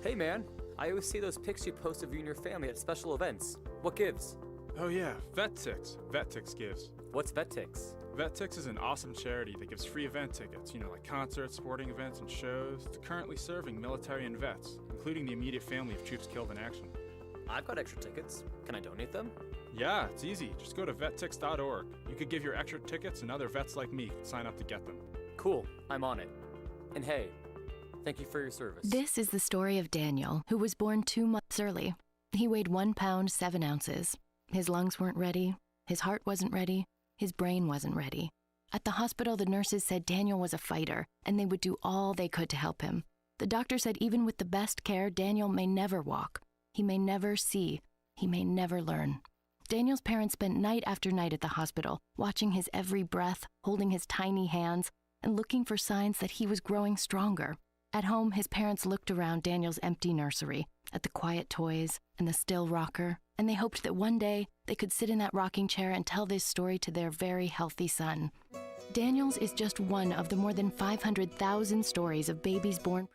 Hey man, I always see those pics you post of you and your family at special events. What gives? Oh yeah, VetTix. VetTix gives. What's VetTix? VetTix is an awesome charity that gives free event tickets, like concerts, sporting events, and shows, to currently serving military and vets, including the immediate family of troops killed in action. I've got extra tickets. Can I donate them? Yeah, it's easy. Just go to vettix.org. You could give your extra tickets and other vets like me can sign up to get them. Cool, I'm on it. And hey, thank you for your service. This is the story of Daniel, who was born 2 months early. He weighed 1 pound, 7 ounces. His lungs weren't ready. His heart wasn't ready. His brain wasn't ready. At the hospital, the nurses said Daniel was a fighter, and they would do all they could to help him. The doctor said even with the best care, Daniel may never walk. He may never see. He may never learn. Daniel's parents spent night after night at the hospital, watching his every breath, holding his tiny hands, and looking for signs that he was growing stronger. At home, his parents looked around Daniel's empty nursery, at the quiet toys and the still rocker, and they hoped that one day they could sit in that rocking chair and tell this story to their very healthy son. Daniel's is just one of the more than 500,000 stories of babies born